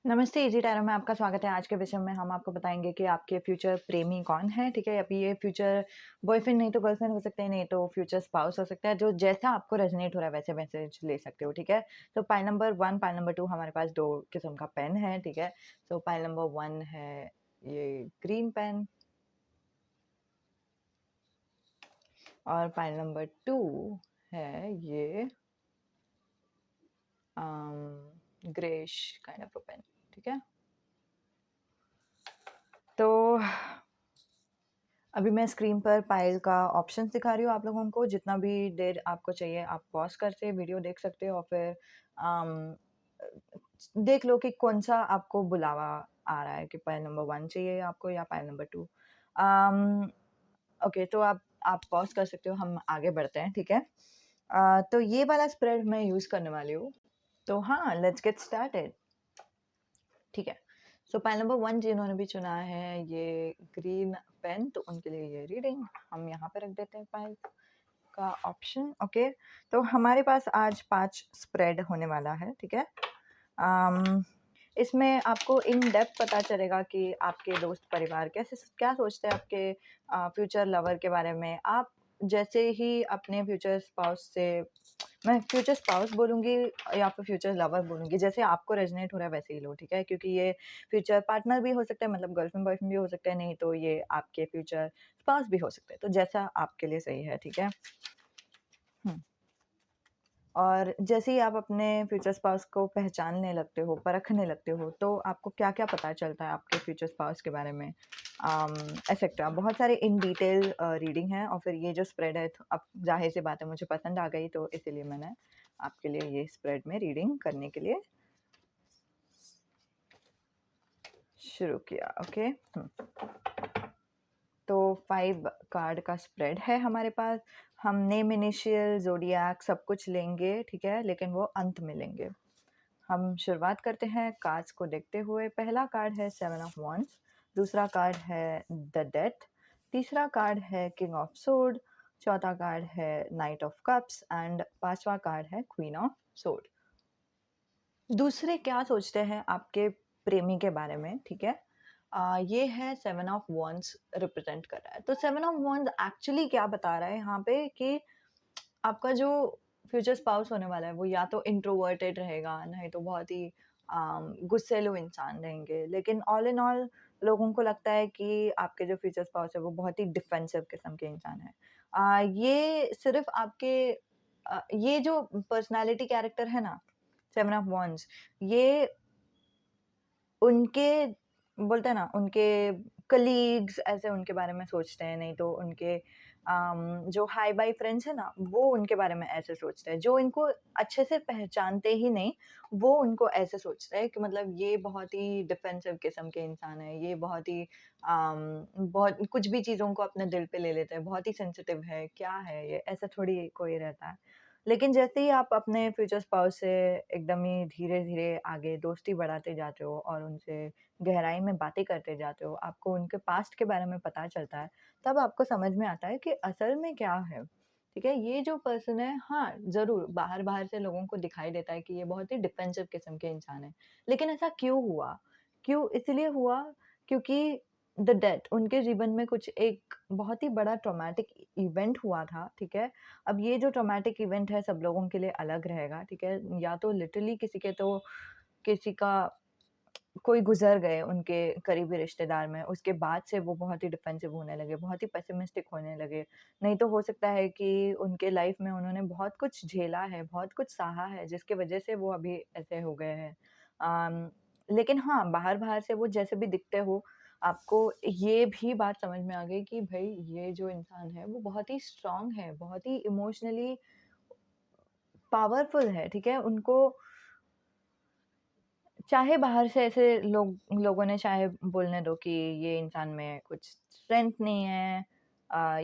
नमस्ते, easy tarot में आपका स्वागत है। आज के विषय में हम आपको बताएँगे कि आपके फ्यूचर प्रेमी कौन है, ठीक है? अभी ये फ्यूचर बॉयफ्रेंड नहीं तो गर्लफ्रेंड हो सकते हैं, नहीं तो फ्यूचर स्पाउस हो सकता है, जो जैसा आपको रेज़ोनेट हो रहा है वैसे मैसेज ले सकते हो, ठीक है? तो पाइल नंबर 1, पाइल नंबर 2 हमारे पास 2 किस्म का पेन है, ठीक है? तो पाइल नंबर 1 है ये ग्रीन पेन और पाइल नंबर 2 है ये greyish kind of a pen, ठीक है? तो अभी मैं स्क्रीन पर पायल का ऑप्शंस दिखा रही हूँ आप लोगों को। जितना भी देर आपको चाहिए आप पॉज़ करके वीडियो देख सकते हो और फिर अम, देख लो कि कौन-सा आपको बुलावा आ रहा है कि पायल नंबर 1 चाहिए आपको या पायल नंबर 2। अम, ओके, तो आप पॉज़ कर सकते हो, हम आगे बढ़ते हैं, ठीक है? तो ये वाला स्प्रेड मैं यूज़ करने वाली हूँ। तो हाँ, लेट्स गेट स्टार्टेड। ठीक है। सो पाइल नंबर 1 जिन्होंने भी चुना है ये ग्रीन पेन, तो उनके लिए ये रीडिंग हम यहाँ पे रख देते हैं पाइल का ऑप्शन। ओके, तो हमारे पास आज 5 स्प्रेड होने वाला है, ठीक है? अम, इसमें आपको इन डेप्थ पता चलेगा कि आपके दोस्त परिवार कैसे क्या सोचते हैं आपके फ्यूचर लवर के बारे में। आप जैसे ही अपने फ्यूचर स्पाउस से, मैं फ्यूचर स्पाउस बोलूँगी या फिर फ्यूचर लवर बोलूँगी, जैसे आपको रेज़ोनेट हो रहा है वैसे ही लो, ठीक है? क्योंकि ये फ्यूचर पार्टनर भी हो सकता है, मतलब गर्लफ्रेंड बॉयफ्रेंड भी हो सकता है, नहीं तो ये आपके फ्यूचर स्पाउस भी हो सकते हैं, तो जैसा आपके लिए सही है, ठीक है? हुँ। और जैसे ही आप अपने फ्यूचर स्पाउस को पहचानने लगते हो, परखने लगते हो, तो आपको क्या-क्या पता चलता है आपके फ्यूचर स्पाउस के बारे में, एटसेट्रा। बहुत सारे इन डिटेल रीडिंग है और फिर ये जो स्प्रेड है, तो अब ज़ाहिर-सी बात है मुझे पसंद आ गई, तो इसीलिए मैंने आपके लिए ये स्प्रेड में रीडिंग करने के लिए शुरू किया। ओके। तो 5 कार्ड का स्प्रेड है हमारे पास। हम नेम, इनिशियल, ज़ोडिएक सब कुछ लेंगे, ठीक है? लेकिन वो अंत में लेंगे। हम शुरुआत करते हैं कार्ड्स को देखते हुए। पहला कार्ड है 7 ऑफ वॉन्ड्स, दूसरा कार्ड है द डेथ, तीसरा कार्ड है किंग ऑफ सोर्ड, चौथा कार्ड है नाइट ऑफ कप्स एंड पांचवा कार्ड है क्वीन ऑफ सोर्ड। दूसरे क्या सोचते हैं आपके प्रेमी के बारे में, ठीक है? ये है 7 ऑफ वॉन्ड्स रिप्रेजेंट कर रहा है। तो 7 ऑफ वॉन्ड्स एक्चुअली क्या बता रहा है यहाँ पे कि आपका जो फ्यूचर स्पाउस होने वाला है वो या तो इंट्रोवर्टेड रहेगा, नहीं तो बहुत ही गुस्सैलू इंसान रहेंगे। लेकिन ऑल इन ऑल लोगों को लगता है कि आपके जो फ्यूचर स्पाउस है वो बहुत ही डिफेंसिव किस्म के इंसान है। ये सिर्फ आपके ये जो पर्सनैलिटी कैरेक्टर है ना, 7 ऑफ वांड्स, ये उनके बोलते हैं ना, उनके कलीग्स ऐसे उनके बारे में सोचते हैं, नहीं तो उनके जो हाई बाई फ्रेंड्स हैं ना, वो उनके बारे में ऐसे सोचते हैं। जो इनको अच्छे से पहचानते ही नहीं, वो उनको ऐसे सोचते हैं कि मतलब ये बहुत ही डिफेंसिव किस्म के इंसान है, ये बहुत ही बहुत कुछ भी चीज़ों को अपने दिल पे ले लेते हैं, बहुत ही सेंसिटिव है, क्या है ये? ऐसा थोड़ी कोई रहता है। लेकिन जैसे ही आप अपने फ्यूचर स्पाउस से एकदम ही धीरे-धीरे आगे दोस्ती बढ़ाते जाते हो और उनसे गहराई में बातें करते जाते हो, आपको उनके पास्ट के बारे में पता चलता है, तब आपको समझ में आता है कि असल में क्या है, ठीक है? ये जो पर्सन है, हाँ, ज़रूर बाहर-बाहर से लोगों को दिखाई देता है कि ये बहुत ही डिफेंसिव किस्म के इंसान है। लेकिन ऐसा क्यों हुआ? क्यों? इसलिए हुआ क्योंकि द डेथ उनके जीवन में कुछ एक बहुत ही बड़ा ट्रॉमेटिक इवेंट हुआ था, ठीक है? अब ये जो ट्रॉमेटिक इवेंट है सब लोगों के लिए अलग रहेगा, ठीक है? या तो लिटरली किसी का कोई गुज़र गए उनके करीबी रिश्तेदार में, उसके बाद से वो बहुत ही डिफेंसिव होने लगे, बहुत ही पेसिमिस्टिक होने लगे। नहीं तो हो सकता है कि उनके लाइफ़ में उन्होंने बहुत कुछ झेला है, बहुत कुछ सहा है, जिसकी वज़ह से वो अभी ऐसे हो गए हैं। अम, लेकिन हाँ, बाहर-बाहर से वो जैसे भी दिखते हो, आपको ये भी बात समझ में आ गई कि भई ये जो इंसान है, वो बहुत ही स्ट्रॉन्ग है, बहुत ही इमोशनली पावरफुल है, ठीक है? उनको चाहे बाहर से ऐसे लोगों ने चाहे बोलने दो कि ये इंसान में कुछ स्ट्रेंथ नहीं है,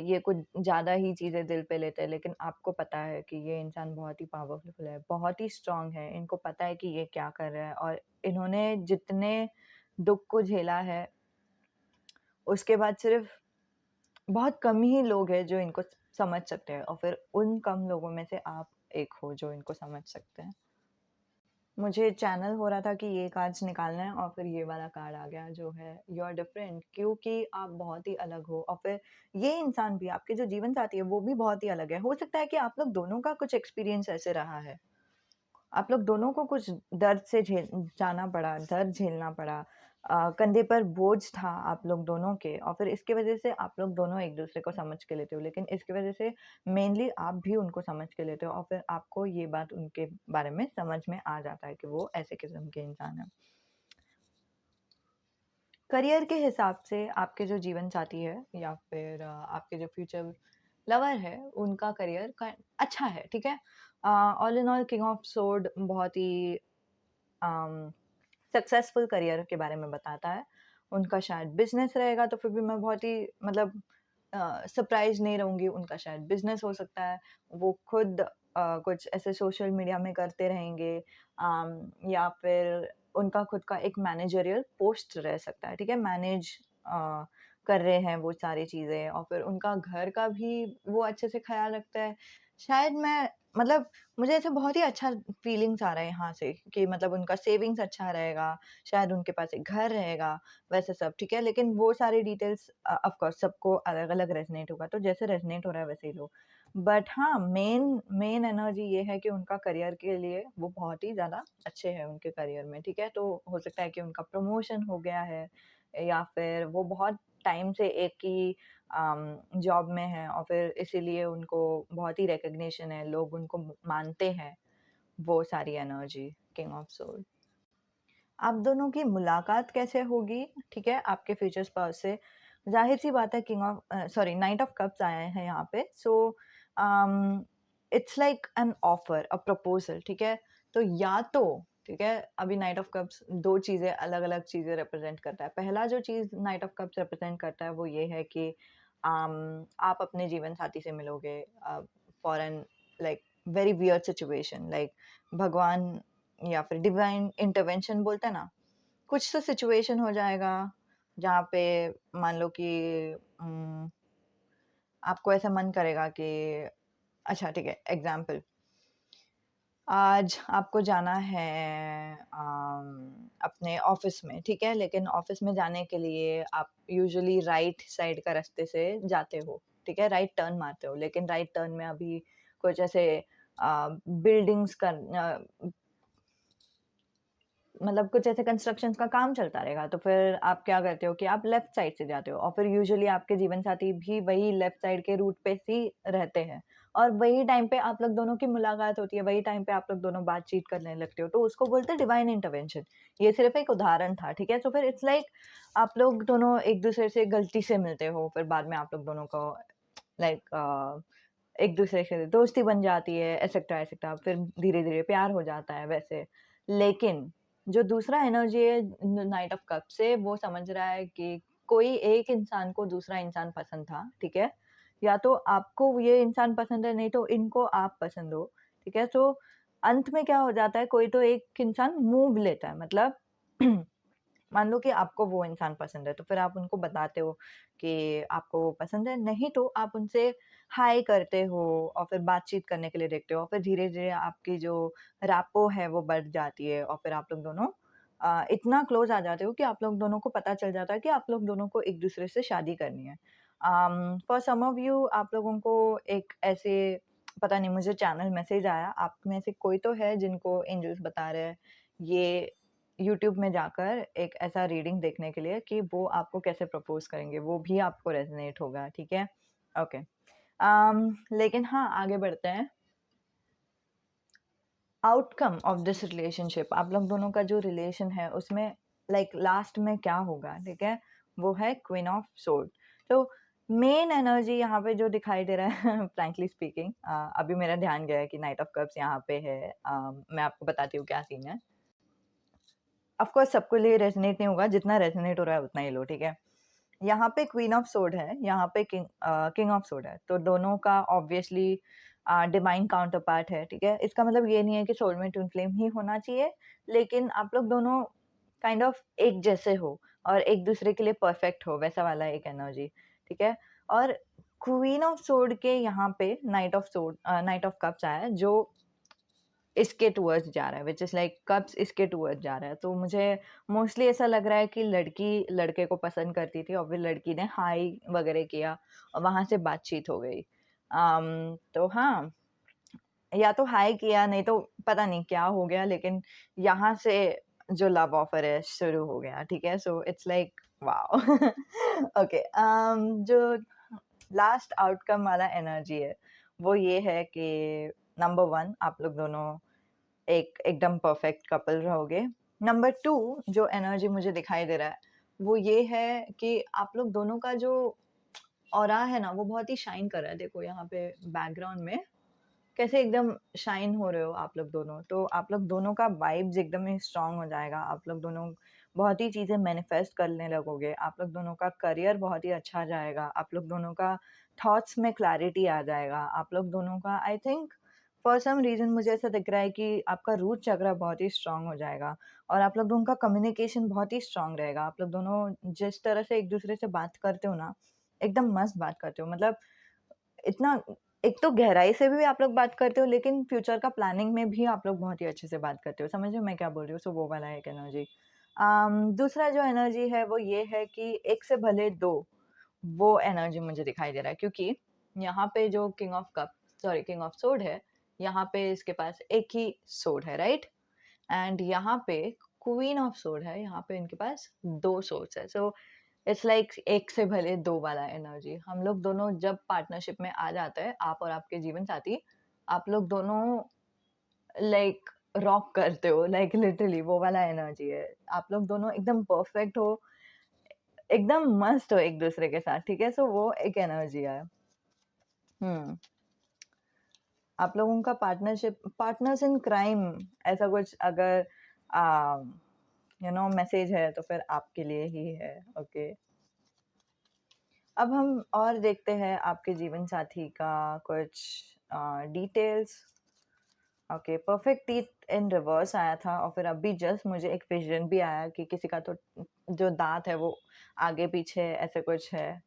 ये कुछ ज़्यादा ही चीज़ें दिल पे लेते हैं, लेकिन आपको पता है कि ये इंसान बहुत ही पावरफुल है, बहुत ही स्ट्रॉन्ग है। इनको पता है कि ये क्या कर रहा है और इन्होंने जितने दुःख को झेला है, उसके बाद सिर्फ़ बहुत कम ही लोग हैं जो इनको समझ सकते हैं और फिर उन कम लोगों में से आप एक हो जो इनको समझ सकते हैं। मुझे चैनल हो रहा था कि ये कार्ड्स निकालना है और फिर ये वाला कार्ड आ गया जो है यू आर डिफरेंट, क्योंकि आप बहुत ही अलग हो और फिर ये इंसान भी, आपके जो जीवन साथी है वो भी बहुत ही अलग है। हो सकता है कि आप लोग दोनों का कुछ एक्सपीरियंस ऐसे रहा है, आप लोग दोनों को कुछ दर्द से जाना पड़ा, दर्द झेलना पड़ा, कंधे पर बोझ था आप लोग दोनों के, और फिर इसकी वजह से आप लोग दोनों एक दूसरे को समझ के लेते हो, लेकिन इसकी वजह से मेनली आप भी उनको समझ के लेते हो और फिर आपको ये बात उनके बारे में समझ में आ जाता है कि वो ऐसे किस्म के इंसान है। करियर के हिसाब से आपके जो जीवन साथी है या फिर आपके जो फ्यूचर लवर है, उनका करियर का अच्छा है, ठीक है। All in all king of sword बहुत ही सक्सेसफुल करियर के बारे में बताता है। उनका शायद बिज़नेस रहेगा तो फिर भी मैं बहुत ही मतलब सरप्राइज़ नहीं रहूँगी, उनका शायद बिज़नेस हो सकता है। वो खुद कुछ ऐसे सोशल मीडिया में करते रहेंगे, या फिर उनका खुद का एक मैनेजरियल पोस्ट रह सकता है, ठीक है? मैनेज अ, कर रहे हैं वो सारी चीज़ें और फिर उनका घर का भी वो अच्छे से ख़्याल रखता है। शायद मैं मतलब मुझे ऐसा बहुत ही अच्छा फीलिंग्स आ रहा है यहाँ से कि मतलब उनका सेविंग्स अच्छा रहेगा, शायद उनके पास एक घर रहेगा, वैसे सब, ठीक है? लेकिन वो सारी डिटेल्स ऑफ कोर्स सबको अलग-अलग रेज़ोनेट होगा, तो जैसे रेज़ोनेट हो रहा है वैसे ही लो। बट हाँ, मेन मेन एनर्जी ये है कि उनका करियर के लिए वो बहुत ही ज़्यादा अच्छे हैं उनके करियर में, ठीक है? तो हो सकता है कि उनका प्रमोशन हो गया है या फिर वो बहुत टाइम से एक ही जॉब में हैं और फिर इसीलिए उनको बहुत ही रिकॉग्निशन है, लोग उनको मानते हैं, वो सारी एनर्जी किंग ऑफ सोर्ड। आप दोनों की मुलाकात कैसे होगी, ठीक है, आपके फ्यूचर स्पाउस से? ज़ाहिर-सी बात है king of sorry night of cups आए हैं यहाँ पे, so it's like an offer, a proposal, ठीक है? तो या तो ठीक है, अभी नाइट ऑफ कप्स 2 चीज़ें अलग-अलग चीज़ें रिप्रेज़ेंट करता है। पहला जो चीज़ नाइट ऑफ कप्स रिप्रेज़ेंट करता है वो ये है कि आप अपने जीवन साथी से मिलोगे for an like very weird situation, like भगवान या फिर डिवाइन इंटरवेंशन बोलते हैं ना, कुछ तो सिचुएशन हो जाएगा जहाँ पे मान लो कि आपको ऐसा मन करेगा कि अच्छा ठीक है, एग्जाम्पल, आज आपको जाना है अपने ऑफिस में, ठीक है, लेकिन ऑफिस में जाने के लिए आप यूजुअली राइट साइड का रास्ते से जाते हो, ठीक है, राइट टर्न मारते हो, लेकिन राइट टर्न में अभी कुछ ऐसे बिल्डिंग्स का मतलब कुछ ऐसे कंस्ट्रक्शंस का काम चलता रहेगा, तो फिर आप क्या करते हो कि आप लेफ्ट साइड से जाते हो और फिर यूजुअली आपके जीवन साथी भी वही लेफ्ट साइड के रूट पे ही रहते हैं और वही टाइम पे आप लोग दोनों की मुलाकात होती है, वही टाइम पे आप लोग दोनों बातचीत करने लगते हो, तो उसको बोलते हैं डिवाइन इंटरवेंशन। ये सिर्फ एक उदाहरण था, ठीक है? तो फिर इट्स लाइक आप लोग दोनों एक-दूसरे से गलती से मिलते हो, फिर बाद में आप लोग दोनों को लाइक एक-दूसरे से दोस्ती बन जाती है, एटसेट्रा, एटसेट्रा, फिर धीरे-धीरे प्यार हो जाता है वैसे। लेकिन जो दूसरा एनर्जी है न नाइट ऑफ कप से, वो समझ रहा है कि कोई एक इंसान को दूसरा इंसान पसंद था, ठीक है? या तो आपको ये इंसान पसंद है, नहीं तो इनको आप पसंद हो, ठीक है? तो अंत में क्या हो जाता है, कोई तो एक इंसान मूव लेता है, मतलब मान लो कि आपको वो इंसान पसंद है, तो फिर आप उनको बताते हो कि आपको वो पसंद है, नहीं तो आप उनसे हाय करते हो और फिर बातचीत करने के लिए देखते हो और फिर धीरे-धीरे आपकी जो रैपो है वो बढ़ जाती है और फिर आप लोग दोनों इतना क्लोज़ आ जाते हो कि आप लोग दोनों को पता चल जाता है कि आप लोग दोनों को एक-दूसरे से शादी करनी है। फॉर सम ऑफ यू आप लोगों को एक ऐसे पता नहीं मुझे चैनल मैसेज आया, आप में से कोई तो है जिनको एंजल्स बता रहे हैं ये यूट्यूब में जाकर एक ऐसा रीडिंग देखने के लिए कि वो आपको कैसे प्रपोज़ करेंगे, वो भी आपको रेज़ोनेट होगा, ठीक है? ओके। लेकिन हाँ, आगे बढ़ते हैं। आउटकम ऑफ दिस रिलेशनशिप, आप लोग दोनों का जो रिलेशन है उसमें लाइक लास्ट में क्या होगा, ठीक है? वो है क्वीन ऑफ सोर्ड। तो मेन एनर्जी यहाँ पे जो दिखाई दे रहा है फ्रैंकली स्पीकिंग, अभी मेरा ध्यान गया है कि नाइट ऑफ कप्स यहाँ पे है। मैं आपको बताती हूँ क्या सीन है। ऑफ कोर्स सबके लिए रेज़ोनेट नहीं होगा, जितना रेज़ोनेट हो रहा है उतना ही लो, ठीक है? यहाँ पे क्वीन ऑफ सोर्ड है, यहाँ पे किंग ऑफ सोर्ड है, तो दोनों का ऑब्वियसली डिवाइन काउंटर पार्ट है, ठीक है? इसका मतलब ये नहीं है कि सोलमेट ट्विन फ्लेम ही होना चाहिए, लेकिन आप लोग दोनों काइंड ऑफ एक जैसे हो और एक-दूसरे के लिए परफेक्ट हो, वैसा वाला एक एनर्जी, ठीक है? और क्वीन ऑफ सोर्ड के यहाँ पे नाइट ऑफ कप्स आया है, जो इसके टुवर्ड्स जा रहा है, व्हिच इज़ लाइक कप्स इसके टुवर्ड्स जा रहा है। तो मुझे मोस्टली ऐसा लग रहा है कि लड़की लड़के को पसंद करती थी और फिर लड़की ने हाय वगैरह किया और वहाँ से बातचीत हो गई। तो हाँ, या तो हाय किया, नहीं तो पता नहीं क्या हो गया, लेकिन यहाँ से जो लव ऑफर है शुरू हो गया, ठीक है? So it's like wow! Okay, जो लास्ट आउटकम वाला एनर्जी है, वो ये है कि नंबर 1 आप लोग दोनों एक एकदम परफेक्ट कपल रहोगे। नंबर 2 जो एनर्जी मुझे दिखाई दे रहा है, वो ये है कि आप लोग दोनों का जो ऑरा है ना, वो बहुत ही शाइन कर रहा है। देखो यहाँ पे बैकग्राउंड में कैसे एकदम शाइन हो रहे हो आप लोग दोनों। तो आप लोग दोनों का वाइब्स एकदम ही स्ट्रॉन्ग हो जाएगा। आप लोग दोनों बहुत ही चीज़ें मैनिफेस्ट करने लगोगे। आप लोग दोनों का करियर बहुत ही अच्छा जाएगा। आप लोग दोनों का थॉट्स में क्लैरिटी आ जाएगा। आप लोग दोनों का I think for some reason मुझे ऐसा दिख रहा है कि आपका रूट चक्र बहुत ही स्ट्रॉन्ग हो जाएगा और आप लोग दोनों का कम्युनिकेशन बहुत ही स्ट्रॉन्ग रहेगा। आप लोग दोनों जिस तरह से एक-दूसरे से बात करते हो ना, एकदम मस्त बात करते हो। मतलब इतना एक तो गहराई से भी आप लोग बात करते हो, लेकिन फ्यूचर का प्लानिंग में भी आप लोग बहुत ही अच्छे से बात करते हो। समझ रहे हो मैं क्या बोल रही हूँ? सो वो वाला एक एनर्जी। दूसरा जो एनर्जी है वो ये है कि एक से भले दो, वो एनर्जी मुझे दिखाई दे रहा है, क्योंकि यहाँ पे जो किंग ऑफ सोर्ड है, यहाँ पे इसके पास एक ही सोर्ड है, राइट? एंड यहाँ पे क्वीन ऑफ सोर्ड है, यहाँ पे इनके पास 2 सोर्ड्स है। सो इट्स लाइक एक से भले दो वाला एनर्जी। हम लोग दोनों जब पार्टनरशिप में आ जाते हैं, आप और आपके जीवन साथी, आप लोग दोनों लाइक रॉक करते हो, लाइक लिटरली वो वाला एनर्जी है। आप लोग दोनों एकदम परफेक्ट हो, एकदम मस्त हो एक दूसरे के साथ, ठीक है? सो वो एक एनर्जी है। हम्म, आप लोगों का पार्टनर्स इन क्राइम, ऐसा कुछ अगर मैसेज है तो फिर आपके लिए ही है। ओके, अब हम और देखते हैं आपके जीवन साथी का कुछ details. Okay, perfect teeth in reverse आया था और फिर अभी जस्ट मुझे एक विजन भी आया कि किसी का तो जो दांत है वो आगे पीछे ऐसे कुछ है।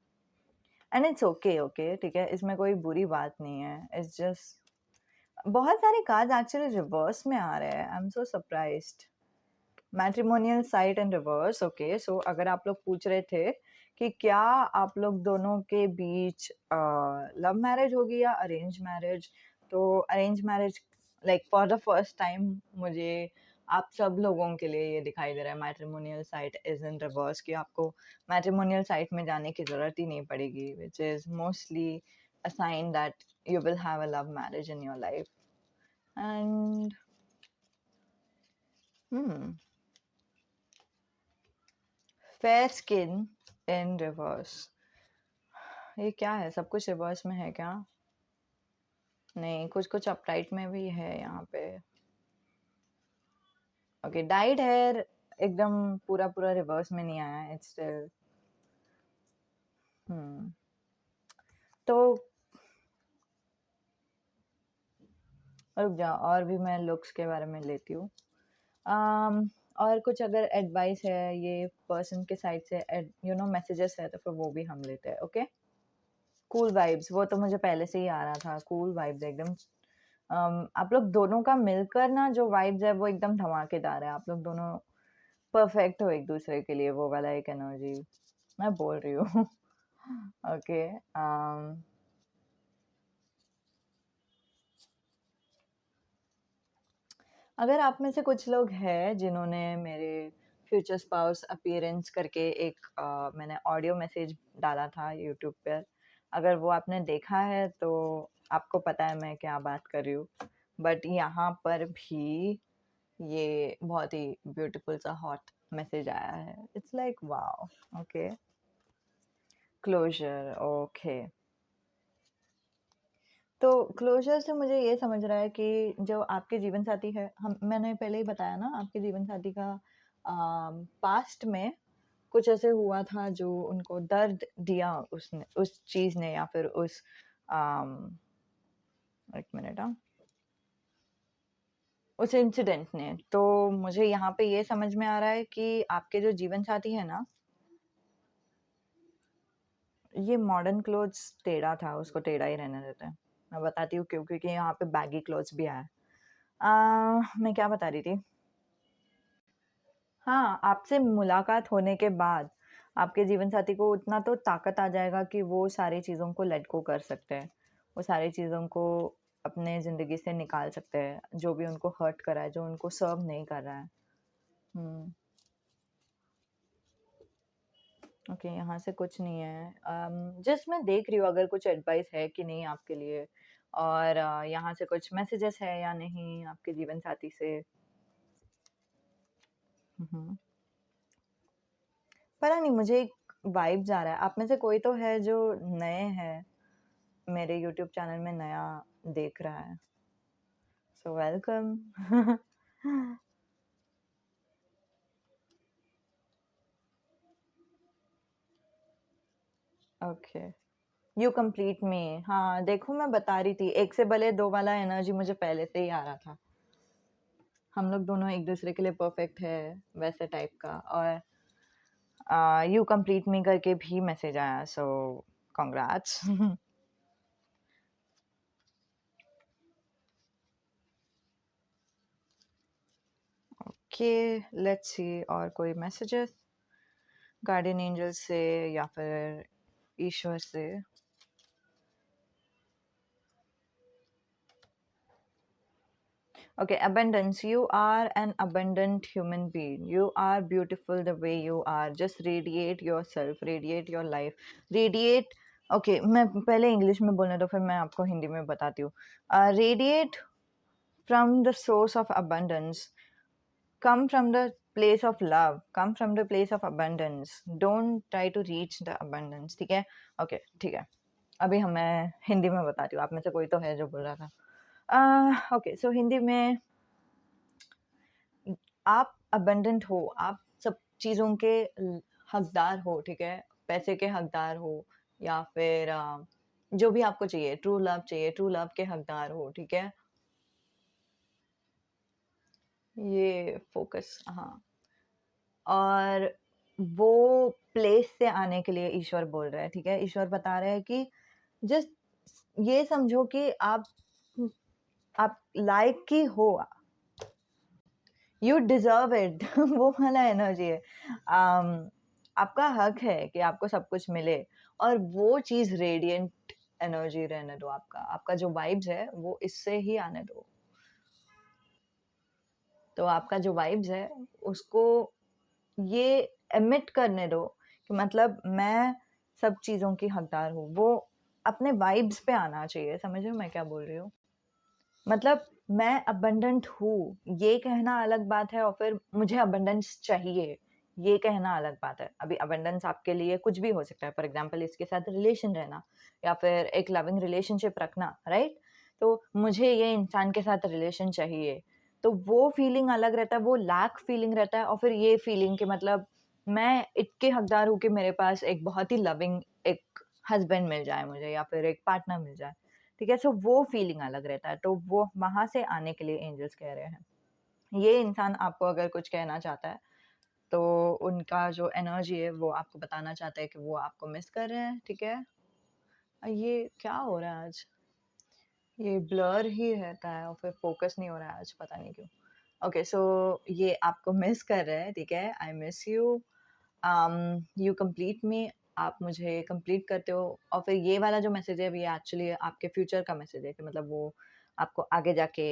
एंड इट्स ओके, ओके, ठीक है, इसमें कोई बुरी बात नहीं है। इट्स जस्ट बहुत सारे कार्ड्स एक्चुअली रिवर्स में आ रहे हैं। I am so surprised. Matrimonial site and reverse. Okay, so अगर आप लोग पूछ रहे थे कि क्या आप लोग दोनों के बीच लव मैरिज होगी या अरेंज मैरिज, तो arrange marriage like for the first time मुझे आप सब लोगों के लिए ये दिखाई दे रहा है। Matrimonial site is in reverse, कि आपको मैट्रिमोनियल साइट में जाने की ज़रूरत ही नहीं पड़ेगी, which is mostly a sign that you will have a love marriage in your life. And hmm, fair skin in reverse. ये क्या है? सब कुछ रिवर्स में है क्या? नहीं, कुछ कुछ अपराइट में भी है यहाँ पे। ओके, डाइड हेयर एकदम पूरा पूरा रिवर्स में नहीं आया। इट्स स्टिल तो रुक जाओ, और भी मैं लुक्स के बारे में लेती हूँ। और कुछ अगर एडवाइस है ये पर्सन के साइड से, मैसेजेस है, तो फिर वो भी हम लेते हैं। ओके, कूल वाइब्स, वो तो मुझे पहले से ही आ रहा था। कूल वाइब्स एकदम। आप लोग दोनों का मिलकर ना जो वाइब्स है वो एकदम धमाकेदार है। आप लोग दोनों परफेक्ट हो एक दूसरे के लिए, वो वाला एक एनर्जी मैं बोल रही हूँ। ओके, अगर आप में से कुछ लोग हैं जिन्होंने मेरे फ्यूचर स्पाउस अपीयरेंस करके एक मैंने ऑडियो मैसेज डाला था यूट्यूब पर, अगर वो आपने देखा है तो आपको पता है मैं क्या बात कर रही हूँ। बट यहाँ पर भी ये बहुत ही ब्यूटीफुल सा हॉट मैसेज आया है। It's like wow. Okay, closure. Okay, तो क्लोजर से मुझे ये समझ रहा है कि जो आपके जीवन साथी है, हम मैंने पहले ही बताया ना, आपके जीवन साथी का पास्ट में कुछ ऐसे हुआ था जो उनको दर्द दिया उसने, उस चीज ने, या फिर उस आम, एक मिनट, उस इंसिडेंट ने। तो मुझे यहाँ पे ये समझ में आ रहा है कि आपके जो जीवन साथी है ना, ये मॉडर्न क्लोथ्स टेढ़ा था, उसको टेढ़ा ही रहने देते हैं। मैं बताती हूँ क्यों, क्योंकि यहाँ पे बैगी क्लोथ्स भी आया है। मैं क्या बता रही थी? हाँ, आपसे मुलाकात होने के बाद आपके जीवनसाथी को उतना तो ताकत आ जाएगा कि वो सारी चीज़ों को लेट गो कर सकते हैं। वो सारी चीज़ों को अपने ज़िंदगी से निकाल सकते हैं, जो भी उनको हर्ट कर रहा है, जो उनको सर्व नहीं कर रहा है। हुँ, ओके, यहाँ से कुछ नहीं है। जस्ट मैं देख रही हूँ अगर कुछ एडवाइस है कि नहीं आपके लिए, और यहाँ से कुछ मैसेजेस है या नहीं आपके जीवनसाथी से। हुँ, हुँ। पता नहीं, मुझे एक वाइब्स आ रहा है। आप में से कोई तो है जो नए हैं, मेरे यूट्यूब चैनल में नया देख रहा है। So welcome. Okay, you complete me. हाँ, देखो मैं बता रही थी, एक से भले दो वाला एनर्जी मुझे पहले से ही आ रहा था। हम लोग दोनों एक दूसरे के लिए परफेक्ट है, वैसे टाइप का। और यू कंप्लीट मी करके भी मैसेज आया, सो कांग्रेट्स। ओके, लेट्स सी और कोई मैसेजेस गार्डियन एंजल से या फिर ईश्वर से। Okay, abundance. You are an abundant human being. You are beautiful the way you are. Just radiate yourself, radiate your life, radiate. Okay, मैं पहले English में बोलने दो, फिर मैं आपको हिंदी में बताती हूँ. Radiate from the source of abundance. Come from the place of love. Come from the place of abundance. Don't try to reach the abundance. ठीक है? Okay, ठीक है. अभी मैं हिंदी में बताती हूँ. आप में से कोई तो है जो बोल रहा था. ओके, सो हिंदी में आप अबंडेंट हो, आप सब चीज़ों के हकदार हो, ठीक है? पैसे के हकदार हो, या फिर जो भी आपको चाहिए, ट्रू लव चाहिए, ट्रू लव के हकदार हो, ठीक है? ये फोकस, हाँ। और वो प्लेस से आने के लिए ईश्वर बोल रहा है, ठीक है? ईश्वर बता रहा है कि जस्ट ये समझो कि आप लायक ही हो, यू डिजर्व इट। वो वाला एनर्जी है। आपका हक है कि आपको सब कुछ मिले, और वो चीज़ रेडिएंट एनर्जी रहने दो। आपका जो वाइब्स है वो इससे ही आने दो। तो आपका जो वाइब्स है उसको ये एमिट करने दो कि मतलब मैं सब चीज़ों की हकदार हूँ। वो अपने वाइब्स पे आना चाहिए। समझ रहे हो मैं क्या बोल रही हूँ? मतलब मैं अबंडेंट हूँ, ये कहना अलग बात है, और फिर मुझे अबंडेंस चाहिए, ये कहना अलग बात है। अभी अबंडेंस आपके लिए कुछ भी हो सकता है, फॉर एग्ज़ाम्पल इसके साथ रिलेशन रहना, या फिर एक लविंग रिलेशनशिप रखना, राइट? तो मुझे ये इंसान के साथ रिलेशन चाहिए, तो वो फीलिंग अलग रहता है, वो लैक फीलिंग रहता है, और फिर ये फीलिंग कि मतलब मैं इतने हकदार हूँ कि मेरे पास एक बहुत ही लविंग एक हस्बैंड मिल जाए मुझे, या फिर एक पार्टनर मिल जाए। ठीक है? सो वो फीलिंग अलग रहता है, तो वो वहाँ से आने के लिए एंजल्स कह रहे हैं। ये इंसान आपको अगर कुछ कहना चाहता है, तो उनका जो एनर्जी है वो आपको बताना चाहता है कि वो आपको मिस कर रहे हैं, ठीक है? ये क्या हो रहा है आज? ये ब्लर ही रहता है और फिर फ़ोकस नहीं हो रहा है आज, पता नहीं क्यों। ओके, सो ये आपको मिस कर रहे हैं, ठीक है? I miss you. You complete me. आप मुझे कंप्लीट करते हो, और फिर ये वाला जो मैसेज है ये एक्चुअली आपके फ्यूचर का मैसेज है कि मतलब वो आपको आगे जाके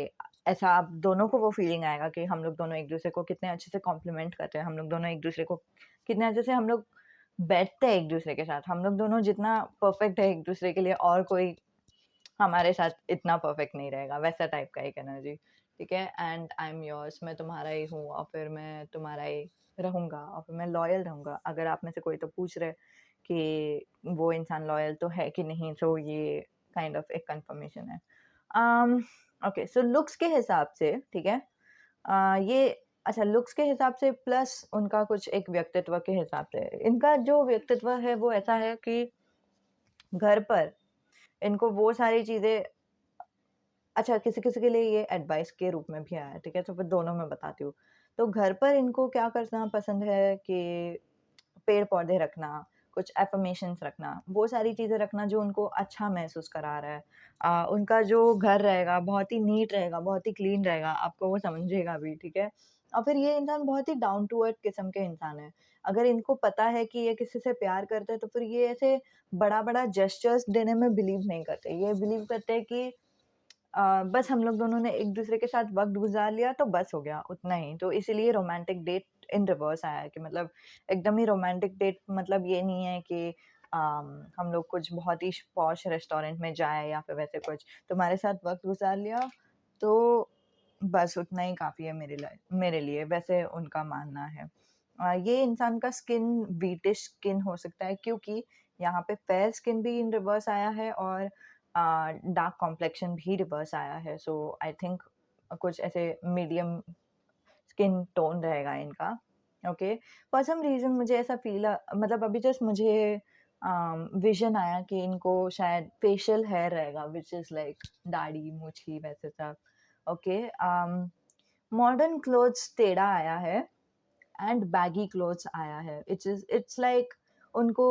ऐसा आप दोनों को वो फीलिंग आएगा कि हम लोग दोनों एक दूसरे को कितने अच्छे से कॉम्प्लीमेंट करते हैं, हम लोग दोनों एक दूसरे को कितने अच्छे से हम लोग बैठते हैं एक दूसरे के साथ, हम लोग दोनों जितना परफेक्ट है एक दूसरे के लिए, और कोई हमारे साथ इतना परफेक्ट नहीं रहेगा, वैसा टाइप का एक एनर्जी। ठीक है? And I am yours. मैं तुम्हारा ही हूँ, और फिर मैं तुम्हारा ही रहूँगा, और फिर मैं लॉयल रहूँगा। अगर आप में से कोई तो पूछ रहे कि वो इंसान लॉयल तो है कि नहीं, तो ये काइंड ऑफ एक कंफर्मेशन है। ओके, सो लुक्स के हिसाब से, ठीक है? ये अच्छा, लुक्स के हिसाब से प्लस उनका कुछ एक व्यक्तित्व के हिसाब से। इनका जो व्यक्तित्व है वो ऐसा है कि घर पर इनको वो सारी चीज़ें, अच्छा, किसी-किसी के लिए ये एडवाइस के रूप में भी आया है, ठीक है? तो फिर दोनों मैं बताती हूँ। तो घर पर इनको क्या करना पसंद है कि पेड़-पौधे रखना, कुछ अफ़र्मेशंस रखना, वो सारी चीज़ें रखना जो उनको अच्छा महसूस करा रहा है। उनका जो घर रहेगा बहुत ही नीट रहेगा, बहुत ही क्लीन रहेगा, आपको वो समझेगा भी, ठीक है? और फिर ये इंसान बहुत ही डाउन टू अर्थ किस्म के इंसान हैं। अगर इनको पता है कि ये किसी से प्यार करते हैं, तो फिर ये ऐसे बड़ा-बड़ा जेस्चर्स देने में बिलीव नहीं करते। ये बिलीव करते हैं कि बस हम लोग दोनों ने एक-दूसरे के साथ वक़्त गुज़ार लिया तो बस हो गया, उतना ही। तो इसीलिए रोमांटिक डेट इन रिवर्स आया है कि मतलब एकदम ही रोमांटिक डेट मतलब ये नहीं है कि हम लोग कुछ बहुत ही पॉश रेस्टोरेंट में जाएँ या फिर वैसे कुछ। तुम्हारे साथ वक़्त गुज़ार लिया, तो बस उतना ही काफ़ी है मेरे लिए, वैसे उनका मानना है। ये इंसान का स्किन व्हीटिश स्किन हो सकता है क्योंकि यहाँ पे फेयर स्किन भी इन रिवर्स आया है और डार्क कॉम्प्लेक्शन भी रिवर्स आया है। सो आई थिंक कुछ ऐसे मीडियम स्किन टोन रहेगा इनका। ओके, फॉर सम रीज़न मुझे ऐसा मतलब अभी जस्ट मुझे विज़न आया कि इनको शायद फेशियल हेयर रहेगा व्हिच इज़ लाइक दाढ़ी, मूंछी वैसे सब। ओके, मॉडर्न क्लोथ्स टेढ़ा आया है एंड बैगी क्लोथ्स आया है। इट्स लाइक उनको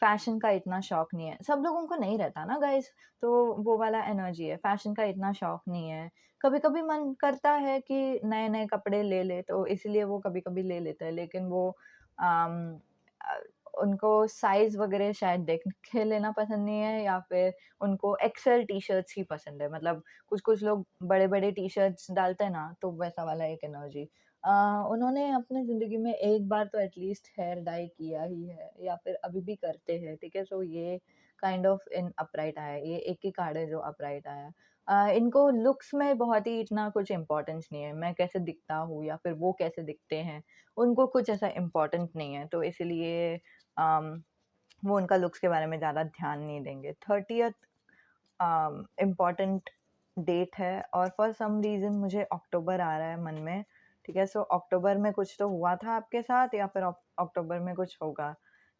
फैशन का इतना शौक नहीं है। सब लोगों को नहीं रहता ना गाइज़, तो वो वाला एनर्जी है, फैशन का इतना शौक नहीं है। कभी-कभी मन करता है कि नए-नए कपड़े ले ले, तो इसलिए वो कभी-कभी ले लेते हैं, लेकिन वो अम, अ, उनको साइज़ वगैरह शायद देख के लेना पसंद नहीं है या फिर उनको एक्सेल टी-शर्ट्स ही पसंद है। मतलब कुछ-कुछ लोग बड़े-बड़े टी-शर्ट्स डालते हैं ना, तो वैसा वाला एक एनर्जी। अ, उन्होंने अपने ज़िंदगी में एक बार तो एटलीस्ट हेयर डाई किया ही है या फिर अभी भी करते हैं, ठीक है? सो ये काइंड ऑफ इन अपराइट आया है, ये एक ही कार्ड है जो अपराइट आया है। इनको लुक्स में बहुत ही इतना कुछ इम्पोर्टेंस नहीं है, मैं कैसे दिखता हूँ या फिर वो कैसे दिखते हैं, उनको कुछ ऐसा इम्पोर्टेंट नहीं है, तो इसीलिए अम, वो उनका लुक्स के बारे में ज़्यादा ध्यान नहीं देंगे। 30th इम्पोर्टेंट डेट है और फॉर सम रीज़न मुझे अक्टूबर आ रहा है मन में, ठीक है? सो अक्टूबर में कुछ तो हुआ था आपके साथ या फिर अक्टूबर में कुछ होगा,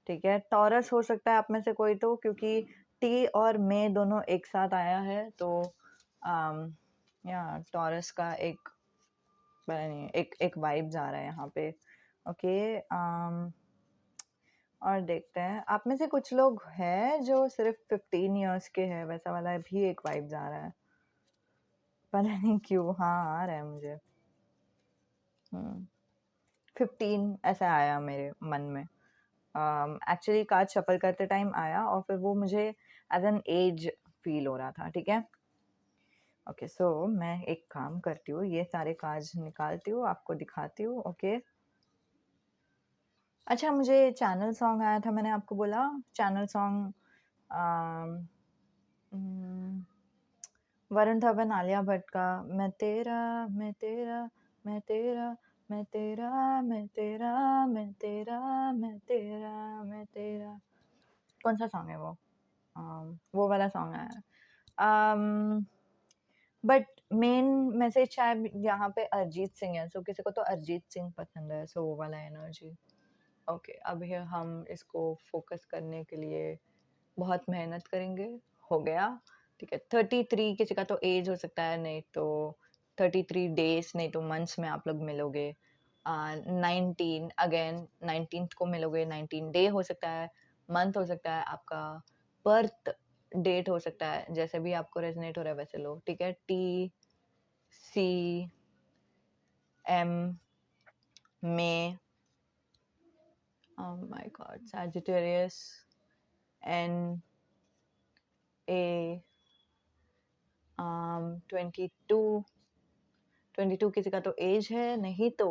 ठीक है? टॉरस हो सकता है आप में से कोई तो क्योंकि टी और मई दोनों एक साथ आया है तो अम, या टॉरस का एक पता नहीं एक एक वाइब्स आ रहा है यहाँ पे। ओके, और देखते हैं आप में से कुछ लोग हैं जो सिर्फ़ 15 इयर्स के हैं, वैसा वाला भी एक वाइब्स आ रहा है। पता नहीं क्यों? हाँ, आ रहा है मुझे। 15 ऐसा आया मेरे मन में। एक्चुअली कार्ड शफ़ल करते टाइम आया और फिर वो मुझे एज़ एन एज फ़ील हो रहा था, ठीक है? ओके, सो मैं एक काम करती हूँ, ये सारे कार्ड्स निकालती हूँ, आपको दिखाती हूँ, ओके? अच्छा, मुझे चैनल सॉन्ग आया था, मैंने आपको बोला चैनल सॉन्ग अम, उम वरुण धवन, आलिया भट्ट का मैं तेरा, मैं तेरा, मैं तेरा, मैं तेरा, मैं तेरा, मैं तेरा, मैं तेरा, मैं तेरा। कौन-सा सॉन्ग है वो? वो वाला सॉन्ग है। बट मेन मैसेज शायद यहाँ पे अरिजीत सिंह है, सो किसी को तो अरिजीत सिंह पसंद है, सो वो वाला एनर्जी। ओके, अभी हम इसको फ़ोकस करने के लिए बहुत मेहनत करेंगे, हो गया, ठीक है। 33 किसी का तो एज हो सकता है, नहीं तो 33 डेज़ नहीं तो मंथ्स में आप लोग मिलोगे। 19 अगेन 19th को मिलोगे, 19 डे हो सकता है, मंथ हो सकता है, आपका बर्थ डेट हो सकता है, जैसे भी आपको रेज़ोनेट हो रहा है वैसे लो, ठीक है। टी, सी, एम, मे, oh my god, Sagittarius, N, A, 22 22 किसी का तो एज है, नहीं तो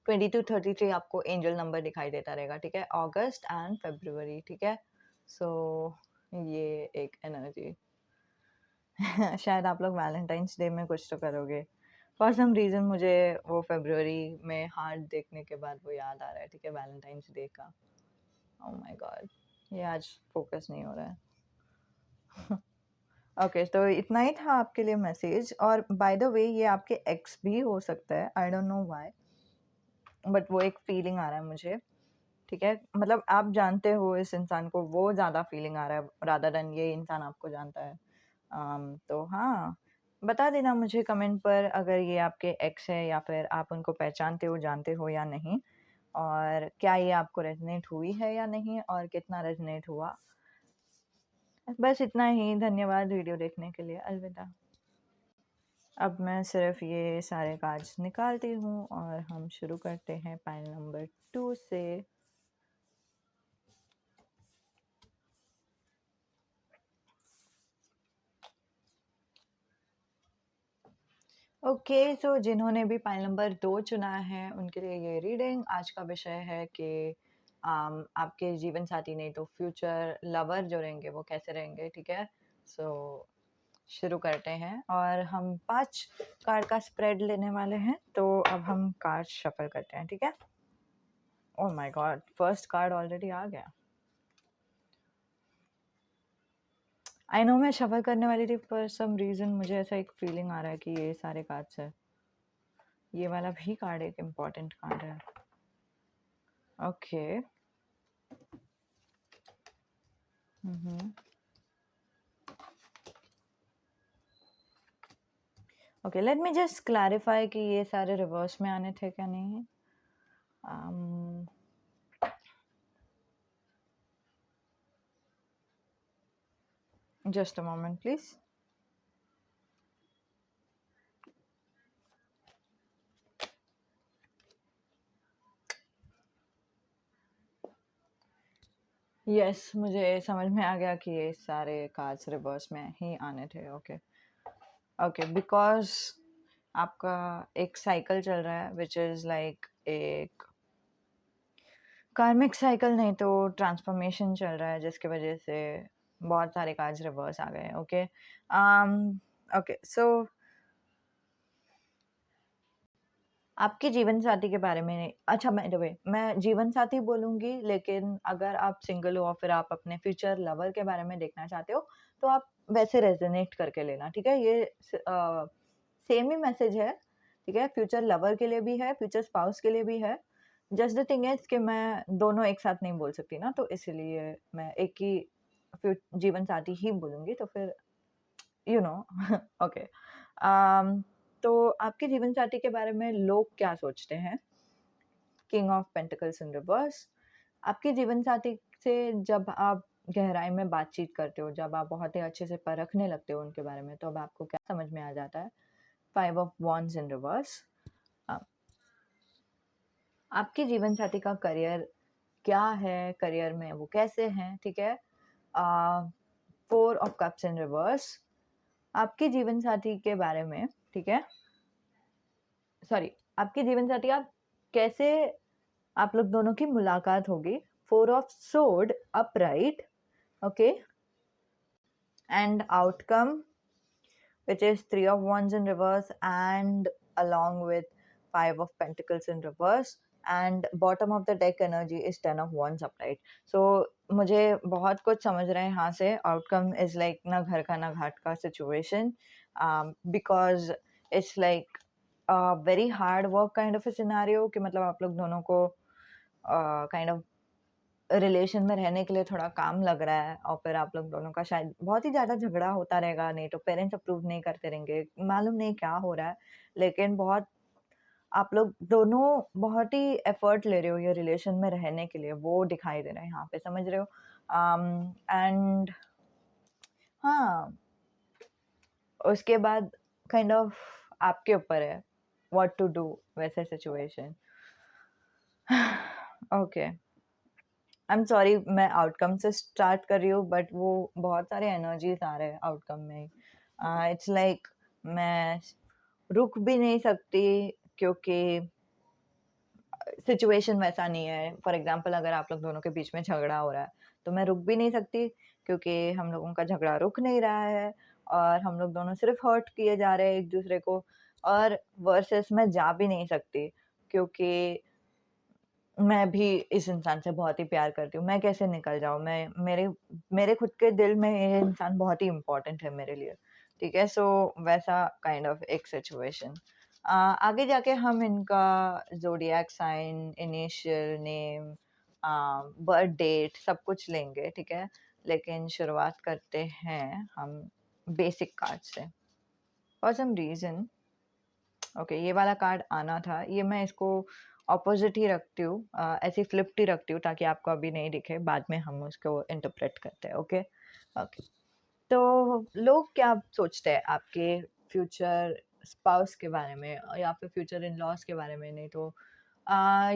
22 33 आपको एंजल नंबर दिखाई देता रहेगा, ठीक है? अगस्त एंड फरवरी, ठीक है? सो ये एक एनर्जी शायद आप लोग वैलेंटाइन्स डे में कुछ तो करोगे। फॉर सम रीज़न मुझे वो फरवरी में हार्ट देखने के बाद वो याद आ रहा है, ठीक है? वैलेंटाइन्स डे का। ओह माय गॉड! ये आज फ़ोकस नहीं हो रहा है। ओके, तो इतना ही था आपके लिए मैसेज और बाय द वे ये आपके एक्स भी हो सकता है, I don't know why but वो एक फीलिंग आ रहा है मुझे, ठीक है? मतलब आप जानते हो इस इंसान को, वो ज़्यादा फीलिंग आ रहा है रादर देन ये इंसान आपको जानता है। तो हाँ, बता देना मुझे कमेंट पर अगर ये आपके एक्स है या फिर आप उनको पहचानते हो, जानते हो या नहीं। और क्या ये आपको रेज़ोनेट हुई है या नहीं और कितना रेज़ोनेट हुआ। बस इतना ही, धन्यवाद वीडियो देखने के लिए, अलविदा। अब मैं सिर्फ़ ये सारे कार्ड्स निकालती हूँ और हम शुरू करते हैं पाइल नंबर 2 से। ओके, सो जिन्होंने भी पाइल नंबर 2 चुना है, उनके लिए ये रीडिंग आज का विषय है कि आपके जीवन साथी नहीं तो फ्यूचर लवर जो रहेंगे वो कैसे रहेंगे, ठीक है? सो शुरू करते हैं और हम 5 कार्ड का स्प्रेड लेने वाले हैं, तो अब हम कार्ड शफल करते हैं, ठीक है? Oh my god! First card already आ गया। आई नो मैं शफल करने वाली थी, फॉर सम रीज़न मुझे ऐसा एक फीलिंग आ रहा है कि ये सारे कार्ड्स हैं। ये वाला भी कार्ड एक इम्पोर्टेंट कार्ड है। Okay. Okay, let me just clarify कि ये सारे रिवर्स में आने थे क्या नहीं। Just a moment please. Yes, मुझे समझ में आ गया कि ये सारे कार्ड्स रिवर्स में ही आने थे। ओके ओके, बिकॉज आपका एक साइकिल चल रहा है विच इज़ लाइक एक कार्मिक साइकिल नहीं तो ट्रांसफॉर्मेशन चल रहा है, जिसकी वजह से बहुत सारे कार्ड्स रिवर्स आ गए। ओके ओके, सो आपके जीवन साथी के बारे में, अच्छा बाय द वे मैं जीवन साथी बोलूँगी, लेकिन अगर आप सिंगल हो और फिर आप अपने फ्यूचर लवर के बारे में देखना चाहते हो, तो आप वैसे रेज़ोनेट करके लेना, ठीक है? ये सेम ही मैसेज है, ठीक है? फ्यूचर लवर के लिए भी है, फ्यूचर स्पाउस के लिए भी है। जस्ट द थिंग इज़ कि मैं दोनों एक साथ नहीं बोल सकती ना, तो इसीलिए मैं एक ही जीवन साथी ही बोलूँगी, तो फिर यू नो ओके। तो आपके जीवन साथी के बारे में लोग क्या सोचते हैं? King of pentacles in reverse. आपके जीवन साथी से जब आप गहराई में बातचीत करते हो, जब आप बहुत ही अच्छे से परखने लगते हो उनके बारे में, तो अब आपको क्या समझ में आ जाता है? 5 ऑफ वॉन्ड्स इन रिवर्स। अ, आपके जीवन साथी का करियर क्या है? करियर में वो कैसे हैं? ठीक है? 4 ऑफ कप्स इन रिवर्स। आपके जीवन साथी के बारे में, ठीक है? सॉरी, आपके जीवन साथी आप कैसे, आप लोग दोनों की मुलाकात होगी। 4 of sword upright, okay, and outcome which is 3 of wands in reverse and along with 5 of pentacles in reverse and bottom of the deck energy is 10 of wands upright. So मुझे बहुत कुछ समझ रहे हैं यहाँ से। आउटकम इज लाइक ना घर का ना घाट का situation, because it's like very hard work kind of a scenario कि मतलब आप लोग दोनों को काइंड ऑफ रिलेशन में रहने के लिए थोड़ा काम लग रहा है और फिर आप लोग दोनों का शायद बहुत ही ज़्यादा झगड़ा होता रहेगा, नहीं तो पेरेंट्स अप्रूव नहीं करते रहेंगे, मालूम नहीं क्या हो रहा है, लेकिन बहुत आप लोग दोनों बहुत ही एफर्ट ले रहे हो ये रिलेशन में रहने के लिए, वो दिखाई दे रहा है यहाँ पे, समझ रहे हो? एंड हाँ, उसके बाद काइंड ऑफ आपके ऊपर है व्हाट टू डू वैसे situation. Okay, I am sorry मैं आउटकम से स्टार्ट कर रही हूँ, बट वो बहुत सारे एनर्जीज आ रहे हैं आउटकम में। इट्स लाइक मैं रुक भी नहीं सकती क्योंकि सिचुएशन वैसा नहीं है। फॉर एग्जांपल अगर आप लोग दोनों के बीच में झगड़ा हो रहा है, तो मैं रुक भी नहीं सकती क्योंकि हम लोगों का झगड़ा रुक नहीं रहा है और हम लोग दोनों सिर्फ हर्ट किए जा रहे हैं एक दूसरे को। और वर्सेस मैं जा भी नहीं सकती क्योंकि मैं भी इस इंसान से बहुत ही प्यार करती हूँ, मैं कैसे निकल जाऊँ? मैं मेरे मेरे खुद के दिल में ये इंसान बहुत ही इम्पोर्टेंट है मेरे लिए, ठीक है? सो वैसा काइंड ऑफ एक सिचुएशन। आगे जाके हम इनका zodiac sign, initial name, birth date सब कुछ लेंगे, ठीक है? लेकिन शुरुआत करते हैं हम बेसिक कार्ड से। फॉर सम रीज़न ओके, ये वाला कार्ड आना था, ये मैं इसको ऑपोज़िट ही रखती हूँ, ऐसी फ्लिप्ड ही रखती हूँ ताकि आपको अभी नहीं दिखे, बाद में हम उसको इंटरप्रेट करते हैं, ओके? ओके। तो लोग क्या सोचते हैं आपके फ्यूचर स्पाउस के बारे में या फिर फ्यूचर इन-लॉज़ के बारे में? नहीं तो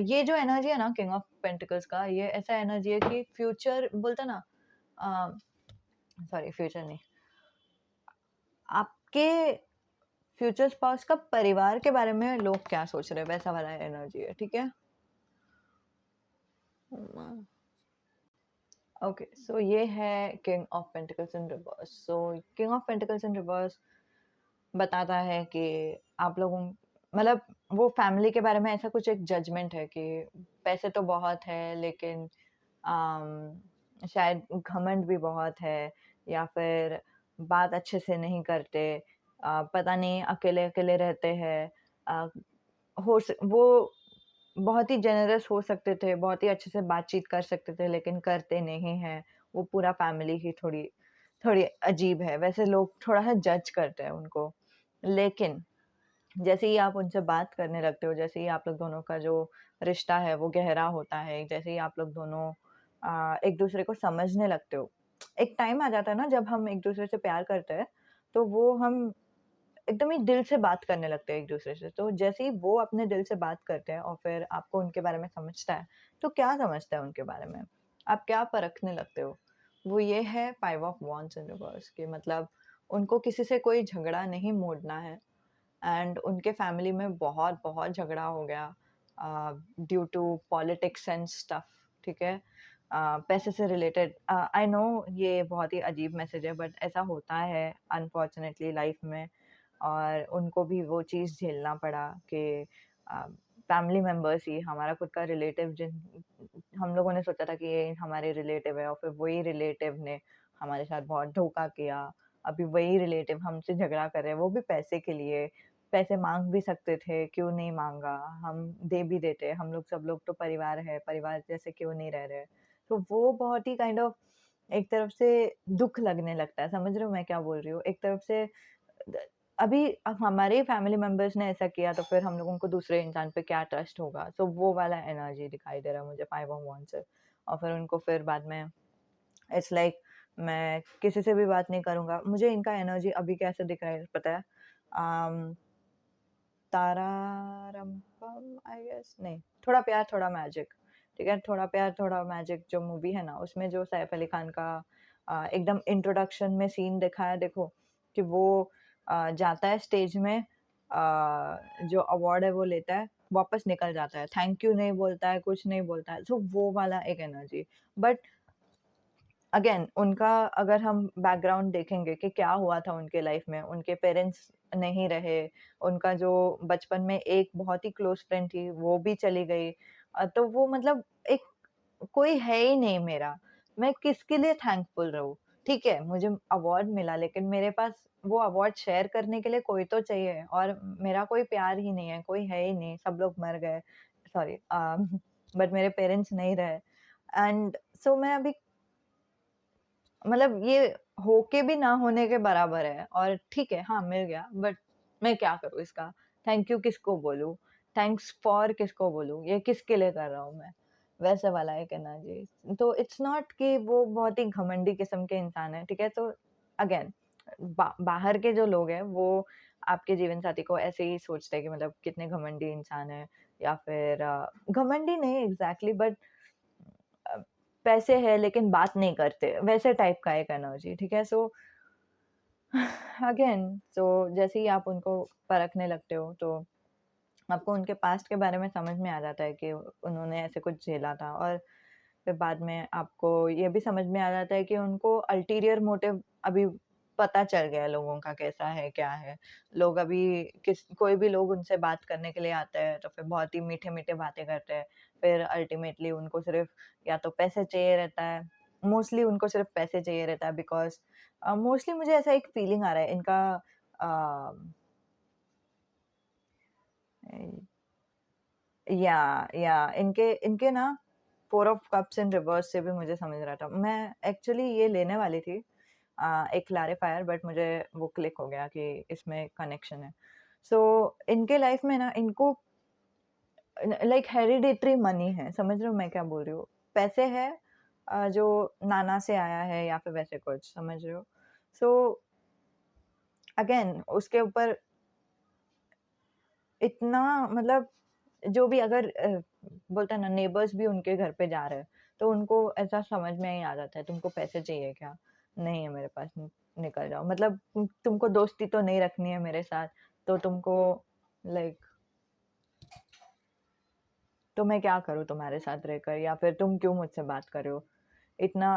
ये जो एनर्जी है ना किंग ऑफ पेंटिकल्स का, ये ऐसा एनर्जी है कि फ्यूचर बोलते हैं ना, अ, सॉरी फ्यूचर नहीं, आपके फ्यूचर स्पाउस का परिवार के बारे में लोग क्या सोच रहे हैं, वैसा वाला एनर्जी है, ठीक है? ओके, सो ये है king of pentacles in reverse. So king of pentacles in reverse बताता है कि आप लोगों, मतलब वो फैमिली के बारे में ऐसा कुछ एक जजमेंट है कि पैसे तो बहुत है लेकिन शायद घमंड भी बहुत है, या फिर बात अच्छे से नहीं करते, पता नहीं अकेले अकेले रहते हैं, अ, वो बहुत ही जेनरस हो सकते थे, बहुत ही अच्छे से बातचीत कर सकते थे, लेकिन करते नहीं हैं। वो पूरा फैमिली ही थोड़ी थोड़ी अजीब है, वैसे लोग थोड़ा-सा जज करते हैं उनको। लेकिन जैसे ही आप उनसे बात करने लगते हो, जैसे ही आप लोग दोनों का जो रिश्ता है वो गहरा होता है, जैसे ही आप लोग दोनों एक-दूसरे को समझने लगते हो। एक टाइम आ जाता है ना जब हम एक-दूसरे से प्यार करते हैं, तो वो हम एकदम ही दिल से बात करने लगते हैं एक-दूसरे से। तो जैसे ही वो अपने दिल से बात करते हैं और फिर आपको उनके बारे में समझता है, तो क्या समझता है उनके बारे में? आप क्या परखने लगते हो? वो ये है 5 ऑफ वांड्स इन रिवर्स कि मतलब उनको किसी से कोई झगड़ा नहीं मोड़ना है, एंड उनके फैमिली में बहुत-बहुत झगड़ा हो गया due to politics and stuff, ठीक है? पैसे से रिलेटेड, आई नो ये बहुत ही अजीब मैसेज है बट ऐसा होता है अनफॉर्चुनेटली लाइफ में, और उनको भी वो चीज़ झेलना पड़ा कि फैमिली मेंबर्स ही, हमारा खुद का रिलेटिव जिन हम लोगों ने सोचा था कि ये हमारे रिलेटिव है और फिर वही रिलेटिव ने हमारे साथ बहुत धोखा किया। अभी वही रिलेटिव हमसे झगड़ा कर रहे हैं, वो भी पैसे के लिए। पैसे माँग भी सकते थे, क्यों नहीं माँगा? हम दे भी देते, हम लोग सब लोग तो परिवार है, परिवार जैसे क्यों नहीं रह रहे? तो वो बहुत ही काइंड ऑफ एक तरफ से दुःख लगने लगता है, समझ रहे हो मैं क्या बोल रही हूँ? एक तरफ से द अभी हमारे फैमिली मेंबर्स ने ऐसा किया तो फिर हम लोगों को दूसरे इंसान पे क्या ट्रस्ट होगा? सो वो वाला एनर्जी दिखाई दे रहा है मुझे 5 ऑफ वांड्स से। और फिर उनको फिर बाद में इट्स लाइक मैं किसी से भी बात नहीं करूँगा। मुझे इनका एनर्जी अभी कैसे दिख रहा है पता है? अम, तारारंपम आई गेस नहीं, थोड़ा प्यार थोड़ा मैजिक, ठीक है? थोड़ा प्यार थोड़ा मैजिक जो मूवी है ना, उसमें जो सैफ अली खान का एकदम इंट्रोडक्शन में सीन दिखा है देखो, कि वो जाता है स्टेज में, जो अवार्ड है वो लेता है, वापस निकल जाता है, थैंक यू नहीं बोलता है, कुछ नहीं बोलता है, सो वो वाला एक एनर्जी। बट अगेन उनका अगर हम बैकग्राउंड देखेंगे कि क्या हुआ था उनके लाइफ में, उनके पेरेंट्स नहीं रहे, उनका जो बचपन में एक बहुत ही क्लोज़ फ्रेंड थी, वो भी चली गई। तो वो मतलब एक कोई है ही नहीं मेरा, मैं किसके लिए थैंकफुल रहूँ? ठीक है, मुझे अवार्ड मिला लेकिन मेरे पास वो अवार्ड शेयर करने के लिए कोई तो चाहिए, और मेरा कोई प्यार ही नहीं है, कोई है ही नहीं, सब लोग मर गए। सॉरी बट मेरे पेरेंट्स नहीं रहे, एंड सो मैं अभी मतलब ये होके भी ना होने के बराबर है, और ठीक है, हाँ, मिल गया बट मैं क्या करूँ इसका? थैंक यू किसको बोलूँ? थैंक्स फॉर किसको बोलूँ? ये किसके लिए कर रहा हूँ मैं? वैसे वाला एक एनर्जी। तो इट्स नॉट कि वो बहुत ही घमंडी किस्म के इंसान हैं, ठीक है? तो अगेन बाहर के जो लोग हैं वो आपके जीवन साथी को ऐसे ही सोचते हैं कि मतलब कितने घमंडी इंसान है, या फिर घमंडी नहीं एग्ज़ैक्टली बट अ, पैसे है लेकिन बात नहीं करते, वैसे टाइप का एक एनर्जी, ठीक है? सो अगेन सो जैसे ही आप उनको परखने लगते हो, तो आपको उनके पास्ट के बारे में समझ में आ जाता है कि उन्होंने ऐसे कुछ झेला था, और फिर बाद में आपको ये भी समझ में आ जाता है कि उनको अल्टीरियर मोटिव अभी पता चल गया है लोगों का कैसा है, क्या है। लोग अभी कोई भी लोग उनसे बात करने के लिए आते हैं, तो फिर बहुत ही मीठे-मीठे बातें करते हैं। फिर अल्टीमेटली उनको सिर्फ़ या तो पैसे चाहिए रहता है, मोस्टली उनको सिर्फ़ पैसे चाहिए रहता है, बिकॉज़ मोस्टली मुझे ऐसा एक फीलिंग आ रहा है इनका अ, या इनके इनके ना 4 ऑफ कप्स इन रिवर्स से भी मुझे समझ रहा था। मैं एक्चुअली ये लेने वाली थी एक क्लैरिफायर, बट मुझे वो क्लिक हो गया कि इसमें कनेक्शन है। सो इनके लाइफ में ना इनको लाइक हेरिडिटरी मनी है, समझ रहे हो मैं क्या बोल रही हूँ? पैसे है जो नाना से आया है या फिर वैसे कुछ, समझ रहे हो? सो अगेन उसके ऊपर इतना मतलब जो भी अगर बोलते हैं ना नेबर्स भी उनके घर पे जा रहे हैं, तो उनको ऐसा समझ में ही आ जाता है, तुमको पैसे चाहिए क्या? नहीं है मेरे पास, निकल जाओ। मतलब तुमको दोस्ती तो नहीं रखनी है मेरे साथ, तो तुमको लाइक तो मैं क्या करूँ तुम्हारे साथ रहकर, या फिर तुम क्यों मुझसे बात कर रहे हो? इतना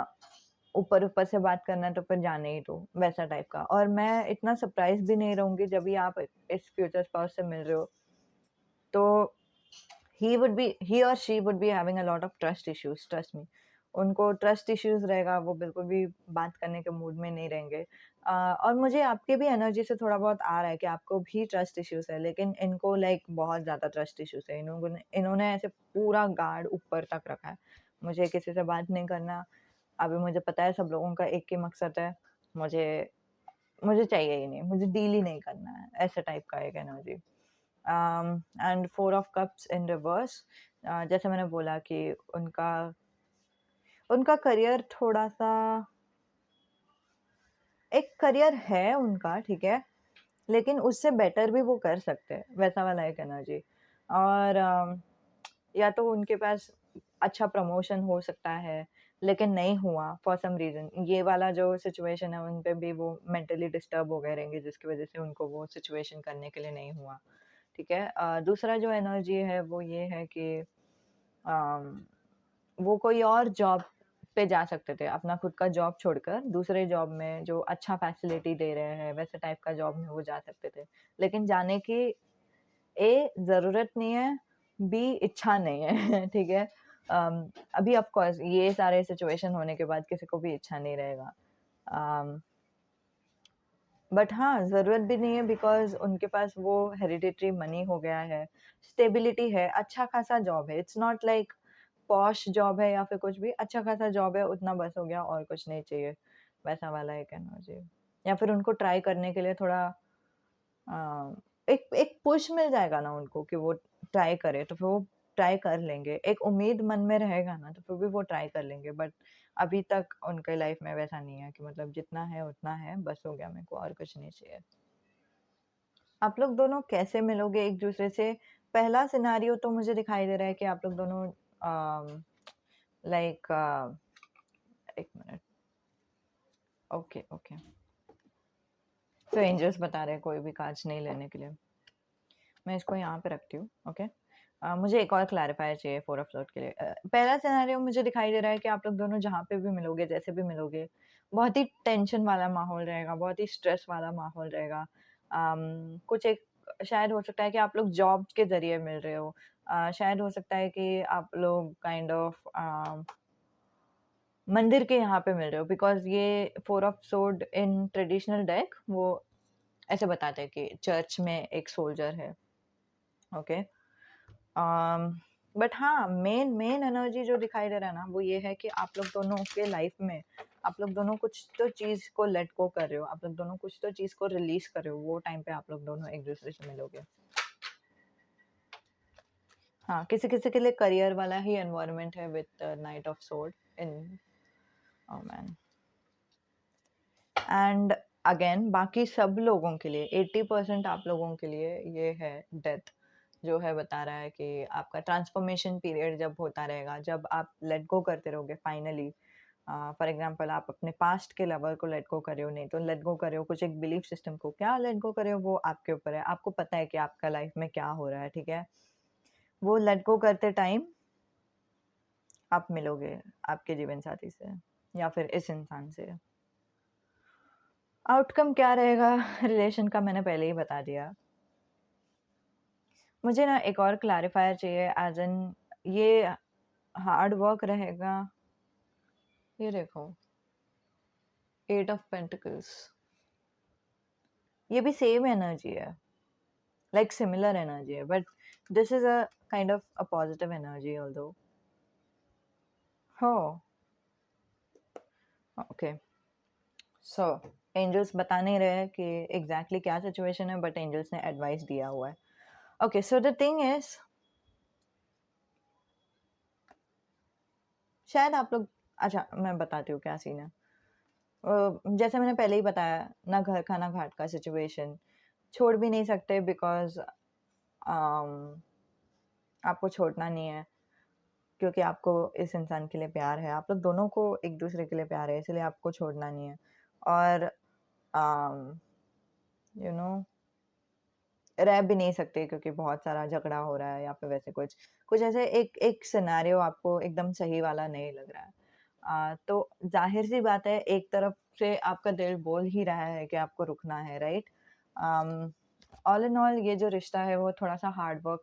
ऊपर-ऊपर से बात करना है तो फिर जाने ही दो, वैसा टाइप का। और मैं इतना सरप्राइज़ भी नहीं रहूँगी जब भी आप इस फ्यूचर स्पाउस से मिल रहे हो, तो he or she would be having a lot of trust issues, trust me. उनको ट्रस्ट इश्यूज़ रहेगा, वो बिल्कुल भी बात करने के मूड में नहीं रहेंगे। और मुझे आपके भी एनर्जी से थोड़ा बहुत आ रहा है कि आपको भी ट्रस्ट इश्यूज़ है, लेकिन इनको लाइक बहुत ज़्यादा ट्रस्ट इश्यूज़ है। इन्होंने इन्होंने ऐसे पूरा गार्ड ऊपर तक रखा है। मुझे किसी से बात नहीं करना, अभी मुझे पता है सब लोगों का एक ही मकसद है, मुझे मुझे चाहिए ही नहीं, मुझे डील ही नहीं करना है, ऐसे टाइप का एक energy. And 4 of cups in reverse, जैसे मैंने बोला कि उनका उनका करियर थोड़ा-सा एक करियर है उनका, ठीक है? लेकिन उससे बेटर भी वो कर सकते हैं, वैसा वाला एक एनर्जी। और या तो उनके पास अच्छा प्रमोशन हो सकता है, लेकिन नहीं हुआ फॉर सम रीज़न। ये वाला जो सिचुएशन है, उन पे भी वो मेंटली डिस्टर्ब हो गए रहेंगे, जिसकी वज़ह से उनको वो सिचुएशन करने के लिए नहीं हुआ, ठीक है? दूसरा जो एनर्जी है, वो ये है कि अम, वो कोई और जॉब पे जा सकते थे, अपना खुद का जॉब छोड़कर दूसरे जॉब में जो अच्छा फैसिलिटी दे रहे हैं, वैसे टाइप का जॉब में वो जा सकते थे। लेकिन जाने की ज़रूरत नहीं है, बी इच्छा नहीं है, ठीक है? अभी ऑफ कोर्स ये सारे सिचुएशन होने के बाद किसी को भी इच्छा नहीं रहेगा। अम, बट हाँ, ज़रूरत भी नहीं है बिकॉज़ उनके पास वो हेरिडिटरी मनी हो गया है, स्टेबिलिटी है, अच्छा खासा जॉब है। It's not like posh job है या फिर कुछ भी, अच्छा खासा जॉब है, उतना बस हो गया और कुछ नहीं चाहिए, वैसा वाला एक एनर्जी। या फिर उनको ट्राई करने के लिए थोड़ा अ, एक एक पुश मिल जाएगा ना उनको कि वो ट्राई करें, तो फिर वो ट्राई कर लेंगे। एक उम्मीद मन में रहेगा ना, तो फिर भी वो ट्राई कर लेंगे। बट अभी तक उनके लाइफ में वैसा नहीं है कि मतलब जितना है उतना है, बस हो गया मेरे को और कुछ नहीं चाहिए। आप लोग दोनों कैसे मिलोगे एक-दूसरे से? पहला सिनेरियो तो मुझे दिखाई दे रहा है कि आप लोग दोनों लाइक 1 मिनट, ओके, ओके। तो एंजल्स बता रहे हैं कोई भी कांच नहीं लेने के लिए। मैं इसको यहाँ पे रखती हूँ, ओके। मुझे एक और क्लैरिफायर चाहिए 4 ऑफ सॉर्ड के लिए। पहला सिनेरियो मुझे दिखाई दे रहा है कि आप लोग दोनों जहाँ पे भी मिलोगे, जैसे भी मिलोगे, बहुत ही टेंशन वाला माहौल रहेगा, बहुत ही स्ट्रेस वाला माहौल रहेगा। कुछ एक शायद हो सकता है कि आप लोग जॉब के ज़रिए मिल रहे हो। शायद हो सकता है कि आप लोग काइंड ऑफ मंदिर के यहाँ पे मिल रहे हो बिकॉज़ ये 4 of sword in traditional deck वो ऐसे बताते हैं कि चर्च में एक सोल्जर है, ओके। बट हाँ, मेन मेन एनर्जी जो दिखाई दे रहा है ना, वो ये है कि आप लोग दोनों के लाइफ में आप लोग दोनों कुछ तो चीज़ को लेट गो कर रहे हो, आप लोग दोनों कुछ तो चीज़ को रिलीज़ कर रहे हो, वो टाइम पे आप लोग दोनों एक-दूसरे से मिलोगे। हाँ, किसी-किसी के लिए करियर वाला ही एनवायरनमेंट है with night of sword in oh man. And again बाकी सब लोगों के लिए 80% आप लोगों के लिए ये है डेथ, जो है बता रहा है कि आपका ट्रांसफॉर्मेशन पीरियड जब होता रहेगा, जब आप लेट गो करते रहोगे फाइनली। फॉर एग्जांपल आप अपने पास्ट के लवर को लेट गो कर रहे हो, नहीं तो लेट गो कर रहे हो कुछ एक बिलीफ सिस्टम को, क्या लेट गो कर रहे हो वो आपके ऊपर है, आपको पता है कि आपका लाइफ में क्या हो रहा है, ठीक है? वो लेट गो करते टाइम आप मिलोगे आपके जीवन साथी से या फिर इस इंसान से। आउटकम क्या रहेगा रिलेशन का मैंने पहले ही बता दिया। मुझे ना एक और क्लैरिफ़ायर चाहिए एज़ इन ये हार्ड वर्क रहेगा। ये देखो 8 ऑफ पेंटिकल्स, ये भी सेम एनर्जी है, लाइक सिमिलर एनर्जी है but this is a kind of a positive energy although. Oh! Okay, so angels बता नहीं रहे हैं कि एग्ज़ैक्टली क्या सिचुएशन है बट एंजल्स ने एडवाइस दिया हुआ है। Okay, so the thing is शायद आप लोग अच्छा मैं बताती हूँ क्या सीन है। जैसे मैंने पहले ही बताया, ना घर का ना घाट का सिचुएशन, छोड़ भी नहीं सकते बिकॉज़ आपको छोड़ना नहीं है, क्योंकि आपको इस इंसान के लिए प्यार है। आप लोग दोनों को एक-दूसरे के लिए प्यार है, इसलिए आपको छोड़ना नहीं है। और अम, यू नो रह भी नहीं सकते क्योंकि बहुत सारा झगड़ा हो रहा है या फिर वैसे कुछ। कुछ ऐसे एक एक सिनेरियो आपको एकदम सही वाला नहीं लग रहा है। तो ज़ाहिर-सी बात है एक तरफ से आपका दिल बोल ही रहा है कि आपको रुकना है, right? Um, all in all ये जो रिश्ता है वो थोड़ा-सा हार्ड वर्क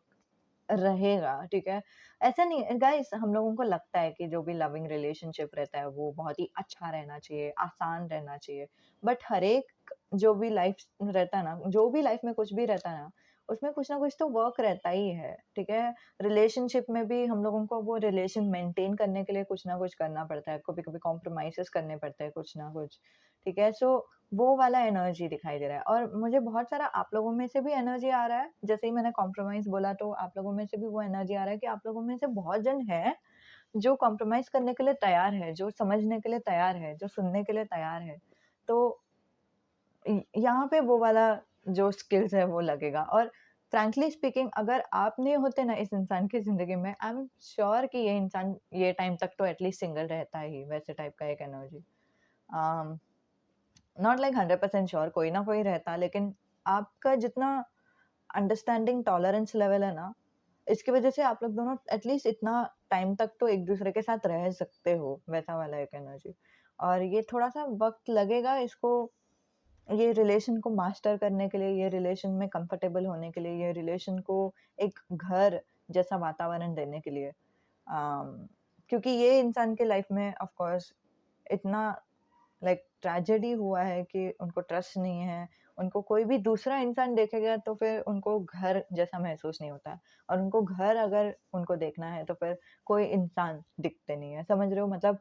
रहेगा, ठीक है? ऐसा नहीं गाइस हम लोगों को लगता है कि जो भी लविंग रिलेशनशिप रहता है वो बहुत ही अच्छा रहना चाहिए, आसान रहना चाहिए। बट हर एक जो भी लाइफ रहता है ना, जो भी लाइफ में कुछ भी रहता है ना, उसमें कुछ ना कुछ तो वर्क रहता ही है, ठीक है? रिलेशनशिप में भी हम लोगों को वो रिलेशन मेंटेन करने के लिए कुछ ना कुछ करना पड़ता है, कभी-कभी कॉम्प्रोमाइज़ेज़ करने पड़ते हैं कुछ ना कुछ, ठीक है? सो वो वाला एनर्जी दिखाई दे रहा है और मुझे बहुत सारा आप लोगों में से भी एनर्जी आ रहा है। जैसे ही मैंने कॉम्प्रोमाइज़ बोला तो आप लोगों में से भी वो एनर्जी आ रहा है कि आप लोगों में से बहुत जन हैं, जो कॉम्प्रोमाइज़ करने के लिए तैयार है, जो समझने के लिए तैयार है, जो सुनने के लिए तैयार है। तो यहाँ पे वो वाला जो स्किल्स है वो लगेगा और फ्रैंकली स्पीकिंग अगर आप नहीं होते ना इस इंसान की ज़िंदगी में, आई एम श्योर कि ये इंसान ये टाइम तक तो एटलीस्ट सिंगल रहता ही, वैसे टाइप का एक energy. Um not like 100% sure कोई ना कोई रहता, लेकिन आपका जितना अंडरस्टैंडिंग टॉलरेंस लेवल है ना, इसकी वजह से आप लोग दोनों एटलीस्ट इतना टाइम तक तो एक-दूसरे के साथ रह सकते हो, वैसा वाला एक एनर्जी। और ये थोड़ा-सा वक़्त लगेगा इसको ये रिलेशन को मास्टर करने के लिए, ये रिलेशन में कंफर्टेबल होने के लिए, ये रिलेशन को एक घर जैसा वातावरण देने के लिए। क्योंकि ये इंसान के लाइफ में ऑफ कोर्स इतना लाइक ट्रेजेडी हुआ है कि उनको ट्रस्ट नहीं है, उनको कोई भी दूसरा इंसान देखेगा तो फिर उनको घर जैसा महसूस नहीं होता है और उनको घर अगर उनको देखना है तो फिर कोई इंसान दिखते नहीं है, समझ रहे हो? मतलब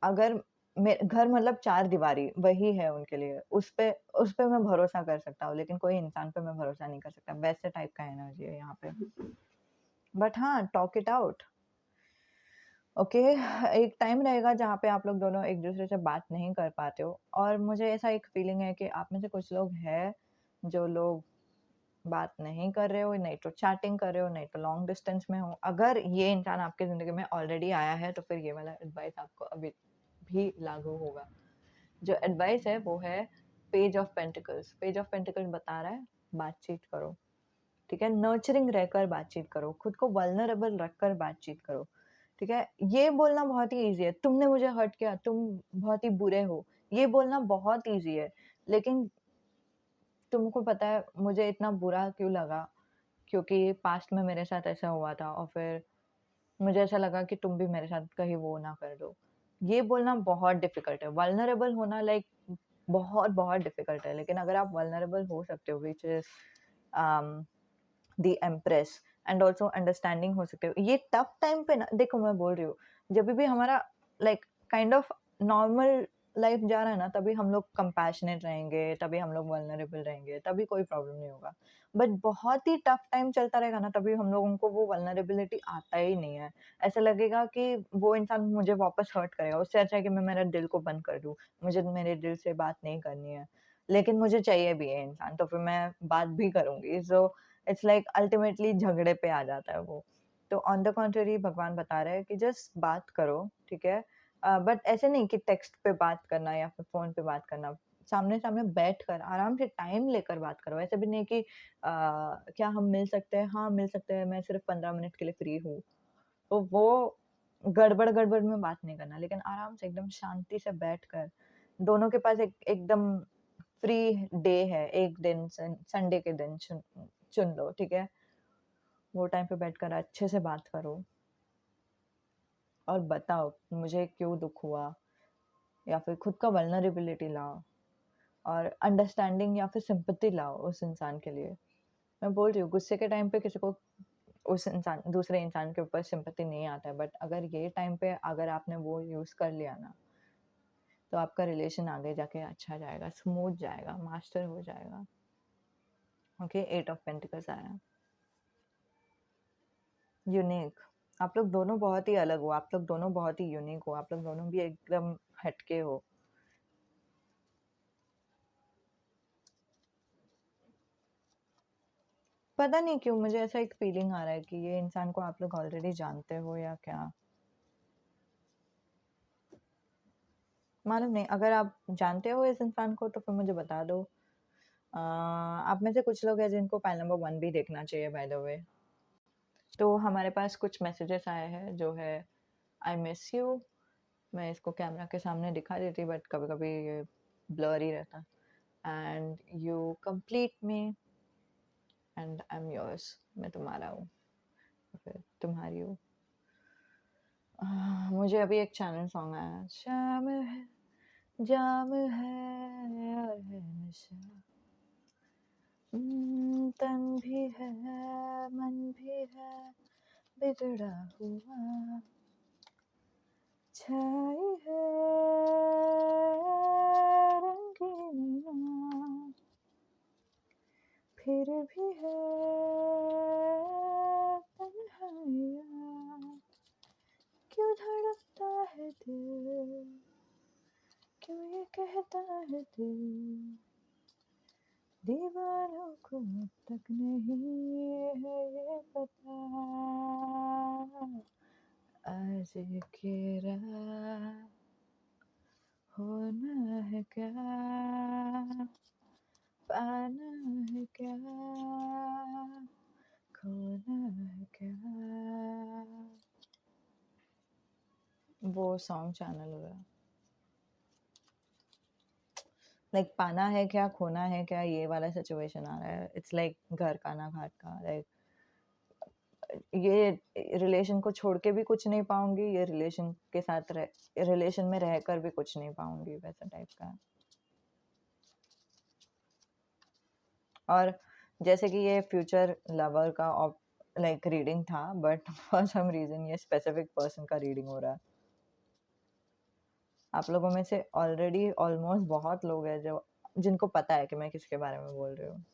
अगर घर मतलब चारदीवारी वही है उनके लिए, उस पे मैं भरोसा कर सकता हूँ, लेकिन कोई इंसान पे मैं भरोसा नहीं कर सकता, वैसे टाइप का एनर्जी है यहाँ पे। बट हाँ, टॉक इट आउट। ओके, एक टाइम रहेगा जहाँ पे आप लोग दोनों एक-दूसरे से बात नहीं कर पाते हो और मुझे ऐसा एक फीलिंग है कि आप में से कुछ लोग हैं, जो लोग बात नहीं कर रहे हो, नहीं तो चैटिंग कर रहे हो, नहीं तो लॉन्ग डिस्टेंस में हो। अगर ये इंसान आपकी ज़िंदगी में ऑलरेडी आया है, तो फिर ये वाला एडवाइस आपको अभी भी लागू होगा। जो एडवाइस है वो है page of pentacles. Page of pentacles बता रहा है बातचीत करो, ठीक है? नर्चरिंग रहकर बातचीत करो, खुद को वल्नरेबल रखकर बातचीत करो, ठीक है? ये बोलना बहुत ही ईज़ी है, तुमने मुझे हर्ट किया, तुम बहुत ही बुरे हो, ये बोलना बहुत ईज़ी है। लेकिन तुमको पता है मुझे इतना बुरा क्यों लगा? क्योंकि पास्ट में मेरे साथ ऐसा हुआ था और फिर मुझे ऐसा लगा कि तुम भी मेरे साथ कहीं वो ना कर दो। ये बोलना बहुत डिफ़िकल्ट है, वल्नरेबल होना लाइक बहुत डिफ़िकल्ट है, लेकिन अगर आप वल्नरेबल हो सकते हो which is um the empress and also understanding हो सकते हो। ये टफ टाइम पे ना देखो मैं बोल रही हूँ, जभी भी हमारा like kind of normal life जा रहा है ना, तभी हम लोग कंपैशनेट रहेंगे, तभी हम लोग वल्नरेबल रहेंगे, तभी कोई प्रॉब्लम नहीं होगा। बट बहुत ही टफ टाइम चलता रहेगा ना, तभी हम लोगों को वो वल्नरेबिलिटी आता ही नहीं है। ऐसा लगेगा कि वो इंसान मुझे वापस हर्ट करेगा, उससे अच्छा है कि मैं मेरे दिल को बंद कर दूँ, मुझे मेरे दिल से बात नहीं करनी है। लेकिन मुझे चाहिए भी ये इंसान, तो फिर मैं बात भी करूँगी। सो इट्स लाइक अल्टीमेटली झगड़े पे आ जाता है वो। तो ऑन द कॉन्ट्ररी भगवान बता रहे हैं कि जस्ट बात करो, ठीक है? बट ऐसे नहीं कि टेक्स्ट पे बात करना या फिर फ़ोन पे बात करना। सामने-सामने बैठकर आराम से टाइम लेकर बात करो। ऐसा भी नहीं कि क्या हम मिल सकते हैं? हाँ, मिल सकते हैं, मैं सिर्फ़ 15 मिनट के लिए फ्री हूँ। तो वो गड़बड़-गड़बड़ में बात नहीं करना, लेकिन आराम से एकदम शांति से बैठकर दोनों के पास एक एकदम फ्री डे है, एक दिन संडे के दिन चुन चुन लो, ठीक है? वो टाइम पे बैठकर अच्छे से बात करो और बताओ मुझे क्यों दुःख हुआ या फिर खुद का वल्नरेबिलिटी लाओ और अंडरस्टैंडिंग या फिर सिम्पैथी लाओ उस इंसान के लिए। मैं बोल रही हूँ गुस्से के टाइम पे किसी को उस इंसान दूसरे इंसान के ऊपर सिम्पैथी नहीं आता है, बट अगर ये टाइम पे अगर आपने वो यूज़ कर लिया ना, तो आपका रिलेशन आगे जाके अच्छा जाएगा, स्मूथ जाएगा, मास्टर हो जाएगा। ओके, 8 ऑफ पेंटिकल्स आया। यूनिक। आप लोग दोनों बहुत ही अलग हो, आप लोग दोनों बहुत ही यूनिक हो, आप लोग दोनों भी एकदम हटके हो। पता नहीं क्यों मुझे ऐसा एक फीलिंग आ रहा है कि ये इंसान को आप लोग ऑलरेडी जानते हो या क्या? मालूम नहीं, अगर आप जानते हो इस इंसान को तो फिर मुझे बता दो। आप में से कुछ लोग हैं जिनको फाइल नंबर 1 भी देखना चाहिए बाय द वे। तो हमारे पास कुछ मैसेजेस आए हैं जो है आई मिस यू। मैं इसको कैमरा के सामने दिखा देती बट कभी-कभी ये ब्लर ही रहता। And you complete me and I am yours. मैं तुम्हारा हूँ, फिर तुम्हारी हूँ। मुझे अभी एक चैनल सॉन्ग आया, शाम है, जाम है और है नशा। तन भी है, मन भी है बिगड़ा हुआ। छाई है रंगीनियाँ, फिर भी है तन्हाइयाँ। क्यों धड़कता है दिल, क्यों ये कहता है दिल, दीवानों को अब तक नहीं है ये पता। आज की रात होना है क्या, पाना है क्या, खोना है क्या। वो सॉन्ग चैनल हो रहा है। लाइक पाना है क्या, खोना है क्या, ये वाला सिचुएशन आ रहा है। इट्स लाइक घर का ना घाट का। लाइक ये रिलेशन को छोड़ के भी कुछ नहीं पाऊंगी, ये रिलेशन के साथ रिलेशन में रहकर भी कुछ नहीं पाऊंगी, वैसा टाइप का है। और जैसे कि ये फ्यूचर लवर का लाइक रीडिंग था बट फॉर सम रीजन ये स्पेसिफिक पर्सन का रीडिंग हो रहा है। आप लोगों में से ऑलरेडी ऑलमोस्ट बहुत लोग हैं जो जिनको पता है कि मैं किसके बारे में बोल रही हूँ।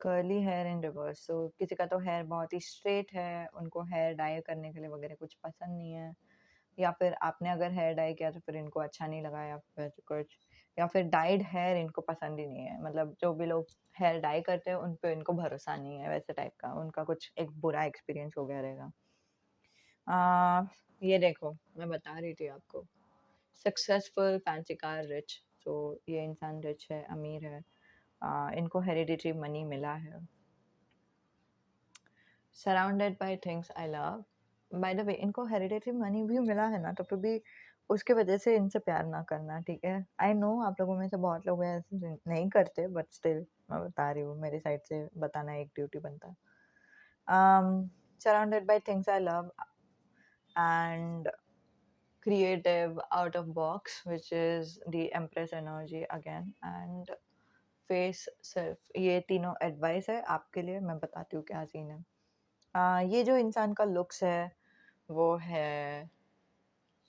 Curly here in reverse. तो किसी का तो हेयर बहुत ही स्ट्रेट है, उनको हेयर डाई करने के लिए वगैरह कुछ पसंद नहीं है, या फिर आपने अगर हेयर डाई किया तो फिर इनको अच्छा नहीं लगा, या फिर कुछ, या फिर डाइड हेयर इनको पसंद ही नहीं है। मतलब जो भी लोग हेयर डाई करते हैं उन पे इनको भरोसा नहीं है, वैसे टाइप का उनका कुछ एक बुरा एक्सपीरियंस हो गया रहेगा। ये देखो, मैं बता रही थी आपको, सक्सेसफुल, फैंसी कार, रिच। तो ये इंसान रिच है, अमीर है। इनको हेरिडिटरी मनी मिला है। Surrounded by things I love. By the way, इनको हेरिडिटरी मनी भी मिला है ना, तो फिर भी उसके वजह से इनसे प्यार ना करना, ठीक है? आई नो आप लोगों में से बहुत लोग हैं ऐसे नहीं करते, बट स्टिल मैं बता रही हूँ, मेरी साइड से बताना एक ड्यूटी बनता है। Surrounded by things I love and creative, out of box, which is the Empress energy again, and face self। ये तीनों एडवाइस है आपके लिए। मैं बताती हूँ क्या सीन है। ये जो इंसान का लुक्स है वो है,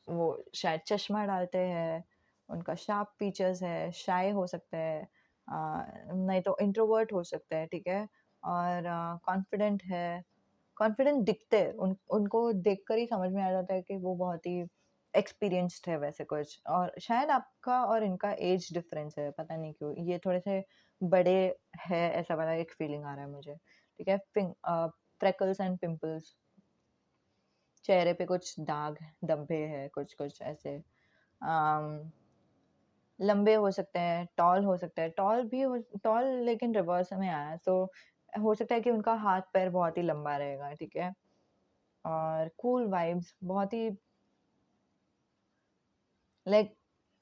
वो शायद चश्मा डालते हैं, उनका शार्प फीचर्स है, शाय हो सकता है, नहीं तो इंट्रोवर्ट हो सकता है, ठीक है? और कॉन्फिडेंट है, कॉन्फिडेंट दिखते हैं, उनको देखकर ही समझ में आ जाता है कि वो बहुत ही एक्सपीरियंस्ड है वैसे कुछ। और शायद आपका और इनका एज डिफरेंस है, पता नहीं क्यों ये थोड़े से बड़े है, ऐसा वाला एक फीलिंग आ रहा है मुझे, ठीक है? फ्रेकल्स एंड पिंपल्स, चेहरे पे कुछ दाग धब्बे है, कुछ कुछ ऐसे। लंबे हो सकते हैं, टॉल हो सकता है, टॉल भी हो, टॉल लेकिन रिवर्स में आया है, तो हो सकता है कि उनका हाथ पैर बहुत ही लंबा रहेगा, ठीक है? और कूल वाइब्स, बहुत ही लाइक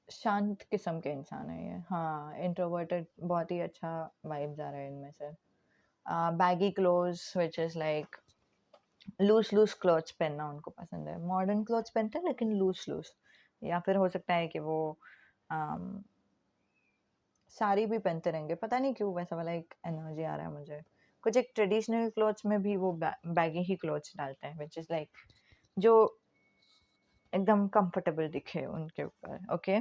शांत किस्म के इंसान है ये। हाँ, इंट्रोवर्टेड, बहुत ही अच्छा वाइब्स आ रहा है इनमें से। Baggy clothes which is like loose loose clothes पहनना उनको पसंद है। मॉडर्न क्लॉथ्स पहनते हैं लेकिन लूज लूज। या फिर हो सकता है कि वो um, साड़ी भी पहनते रहेंगे, पता नहीं क्यों वैसा वाला एक एनर्जी आ रहा है मुझे। कुछ एक ट्रेडिशनल क्लॉथ्स में भी वो बैगी ही क्लॉथ्स डालते हैं, विच इज लाइक जो एकदम कंफर्टेबल दिखे उनके ऊपर, ओके।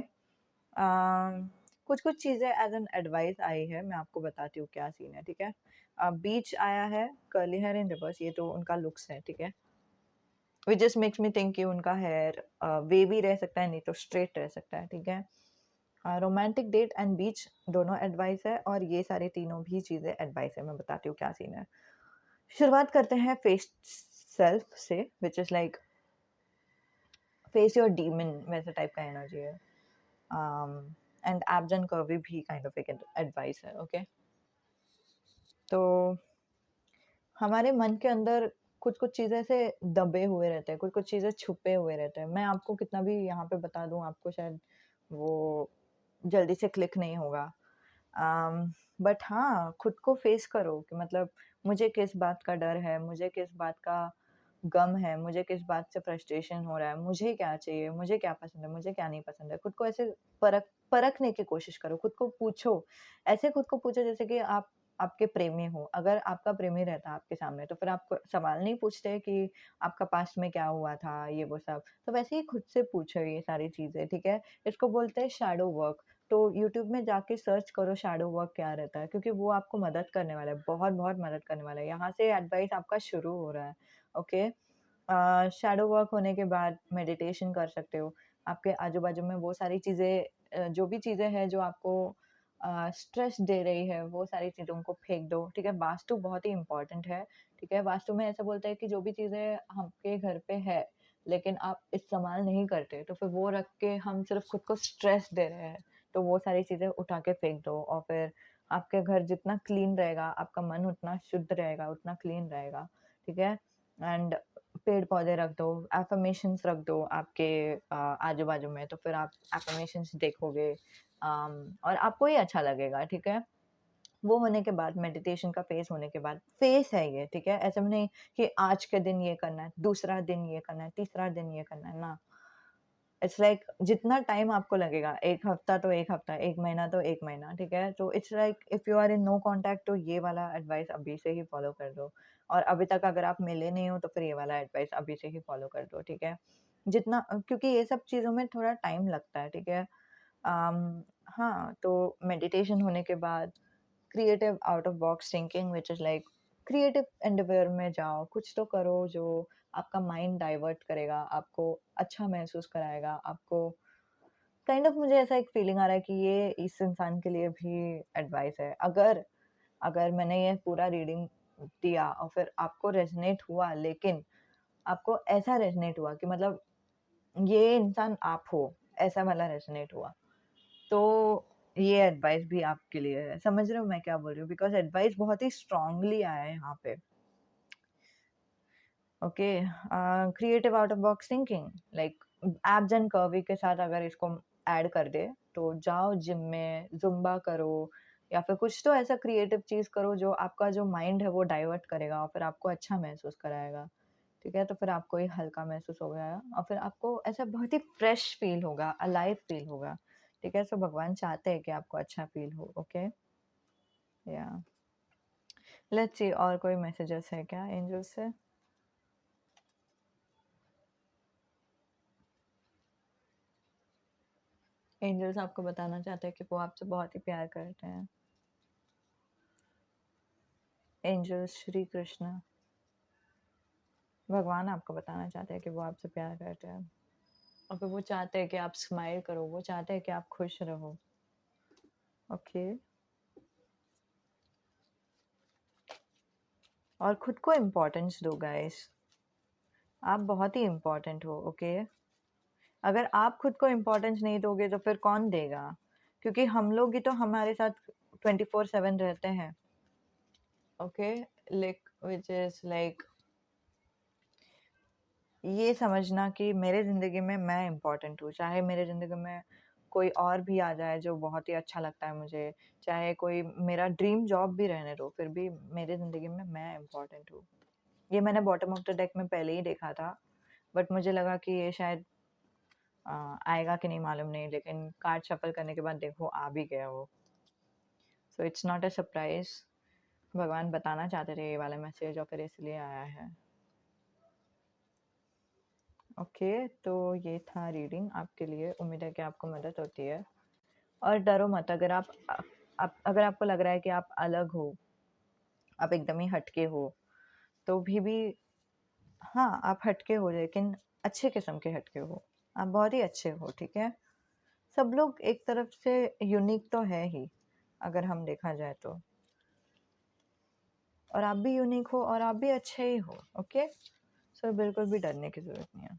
कुछ-कुछ चीज़ें एज़ एन एडवाइस आई है, मैं आपको बताती हूँ क्या सीन है, ठीक है? बीच आया है, कर्ली हेयर इन रिवर्स, ये तो उनका लुक्स है, ठीक है? Which just makes me think कि उनका हेयर वेवी रह सकता है, नहीं तो स्ट्रेट रह सकता है, ठीक है? रोमांटिक डेट एंड बीच दोनों एडवाइस है और ये सारे तीनों भी चीज़ें एडवाइस है, मैं बताती हूँ क्या सीन है। शुरुआत करते हैं फेस सेल्फ से, which is like face your demon वैसे टाइप का एनर्जी है। एंड एब्स एंड कर्वी भी काइंड ऑफ एक एडवाइस है, ओके। तो हमारे मन के अंदर कुछ-कुछ चीज़ें ऐसे दबे हुए रहते हैं, कुछ-कुछ चीज़ें छुपे हुए रहते हैं। मैं आपको कितना भी यहाँ पे बता दूँ, आपको शायद वो जल्दी से क्लिक नहीं होगा। बट हाँ, खुद को फेस करो कि मतलब मुझे किस बात का डर है, मुझे किस बात का गम है, मुझे किस बात से फ्रस्ट्रेशन हो रहा है, मुझे क्या चाहिए, मुझे क्या पसंद है, मुझे क्या नहीं पसंद है। खुद को ऐसे परखने की कोशिश करो, खुद को पूछो। ऐसे खुद को पूछो जैसे कि आप आपके प्रेमी हो। अगर आपका प्रेमी रहता आपके सामने तो फिर आप सवाल नहीं पूछते कि आपका पास्ट में क्या हुआ था, ये वो सब। तो वैसे ही खुद से पूछो ये सारी चीज़ें, ठीक है? इसको बोलते हैं शैडो वर्क। तो यूट्यूब में जाके सर्च करो शैडो वर्क क्या रहता है, क्योंकि वो आपको मदद करने वाला है, बहुत-बहुत मदद करने वाला है। यहाँ से एडवाइस आपका शुरू हो रहा है, ओके? शैडो वर्क होने के बाद मेडिटेशन कर सकते हो। आपके आजू-बाजू में वो सारी चीज़ें जो भी चीज़ें हैं जो आपको स्ट्रेस दे रही है, वो सारी चीज़ों को फेंक दो, ठीक है? वास्तु बहुत ही इम्पोर्टेंट है, ठीक है? वास्तु में ऐसा बोलते हैं कि जो भी चीज़ें आपके घर पे है, लेकिन आप इस्तेमाल नहीं करते, तो फिर वो रख के हम सिर्फ़ खुद को स्ट्रेस दे रहे हैं। तो वो सारी चीज़ें उठा के फेंक दो और फिर आपके घर जितना क्लीन रहेगा, आपका मन उतना शुद्ध रहेगा, उतना क्लीन रहेगा, ठीक है? एंड पेड़-पौधे रख दो, अफ़र्मेशंस रख दो आपके आजू-बाजू में, तो फिर आप अफ़र्मेशंस देखोगे और आपको ही अच्छा लगेगा, ठीक है? वो होने के बाद मेडिटेशन का फ़ेज़ होने के बाद फ़ेज़ है ये, ठीक है? ऐसा भी नहीं कि आज के दिन ये करना है, दूसरा दिन ये करना है, तीसरा दिन ये करना है, ना। इट्स लाइक जितना टाइम आपको लगेगा, 1 हफ्ता तो 1 हफ्ता, 1 महीना तो 1 महीना, ठीक है? तो it's like if you are in no contact तो ये वाला एडवाइस अभी से ही फॉलो कर दो और अभी तक अगर आप मिले नहीं हो तो फिर ये वाला एडवाइस अभी से ही फॉलो कर दो, ठीक है? जितना क्योंकि ये सब चीज़ों में थोड़ा टाइम लगता है, ठीक है? हाँ, तो मेडिटेशन होने के बाद creative out of box thinking which is like creative Endeavour में जाओ, कुछ तो करो जो आपका माइंड डाइवर्ट करेगा, आपको अच्छा महसूस कराएगा, आपको काइंड ऑफ मुझे ऐसा एक फीलिंग आ रहा है कि ये इस इंसान के लिए भी एडवाइस है। अगर अगर मैंने ये पूरा रीडिंग दिया और फिर आपको रेज़ोनेट हुआ, लेकिन आपको ऐसा रेज़ोनेट हुआ कि मतलब ये इंसान आप हो, ऐसा वाला रेज़ोनेट हुआ, तो ये एडवाइस भी आपके लिए है। समझ रहे हो मैं क्या बोल रही हूँ? बिकॉज़ एडवाइस बहुत ही स्ट्रांगली आया है यहाँ पे। Okay, creative out of box thinking like abs and curvy के साथ अगर इसको ऐड कर दे, तो जाओ जिम में ज़ुम्बा करो या फिर कुछ तो ऐसा क्रिएटिव चीज़ करो जो आपका जो माइंड है वो डाइवर्ट करेगा और फिर आपको अच्छा महसूस कराएगा। ठीक है? तो फिर आपको ये हल्का महसूस होगा और फिर आपको ऐसा बहुत ही फ्रेश फ़ील होगा, अलाइव फ़ील होगा। ठीक है? सो भगवान चाहते हैं कि आपको अच्छा फ़ील हो, ओके? या लेट्स सी और कोई मैसेजेस है क्या एंजल से? एंजल्स आपको बताना चाहते हैं कि वो आपसे बहुत ही प्यार करते हैं। एंजल्स श्री कृष्ण भगवान आपको बताना चाहते हैं कि वो आपसे प्यार करते हैं और फिर वो चाहते हैं कि आप स्माइल करो, वो चाहते हैं कि आप खुश रहो, ओके? और खुद को इम्पोर्टेंस दो गाइस, आप बहुत ही इम्पोर्टेंट हो, ओके? अगर आप खुद को इम्पोर्टेंस नहीं दोगे तो फिर कौन देगा? क्योंकि हम लोग ही तो हमारे साथ 24/7 रहते हैं, okay? Like which is like ये समझना कि मेरे ज़िंदगी में मैं इम्पोर्टेंट हूँ, चाहे मेरे ज़िंदगी में कोई और भी आ जाए जो बहुत ही अच्छा लगता है मुझे, चाहे कोई मेरा ड्रीम जॉब भी रहने दो, फिर भी मेरे ज़िंदगी में मैं इम्पोर्टेंट हूँ। ये मैंने बॉटम ऑफ द डेक में पहले ही देखा था, बट मुझे लगा कि ये शायद आएगा कि नहीं मालूम नहीं, लेकिन कार्ड शफ़ल करने के बाद देखो आ भी गया वो। So it's not a surprise, भगवान बताना चाहते थे ये वाला मैसेज और फिर इसलिए आया है। ओके, तो ये था रीडिंग आपके लिए, उम्मीद है कि आपको मदद होती है। और डरो मत, अगर अगर आपको लग रहा है कि आप अलग हो, आप एकदम ही हटके हो, तो भी हाँ, आप हटके हो लेकिन अच्छे किस्म के हटके हो। आप बहुत ही अच्छे हो, ठीक है? सब लोग एक तरफ से यूनिक तो है ही, अगर हम देखा जाए तो। और आप भी यूनिक हो और आप भी अच्छे ही हो, ओके? सो बिल्कुल भी डरने की ज़रूरत नहीं है।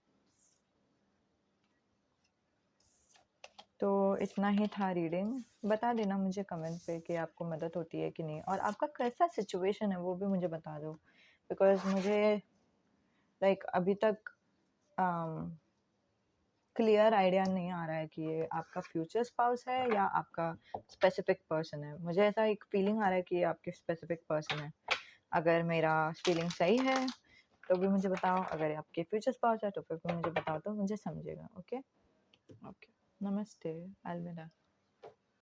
तो इतना ही था रीडिंग। बता देना मुझे कमेंट पे कि आपको मदद होती है कि नहीं, और आपका कैसा सिचुएशन है वो भी मुझे बता दो, बिकॉज़ मुझे लाइक अभी तक क्लियर आइडिया नहीं आ रहा है कि ये आपका फ्यूचर स्पाउस है या आपका स्पेसिफिक पर्सन है। मुझे ऐसा एक फीलिंग आ रहा है कि ये आपके स्पेसिफिक पर्सन है। अगर मेरा फीलिंग सही है तो भी मुझे बताओ, अगर आपके फ्यूचर स्पाउस है तो फिर भी मुझे बताओ, तो मुझे समझेगा। ओके, ओके, नमस्ते, अलविदा।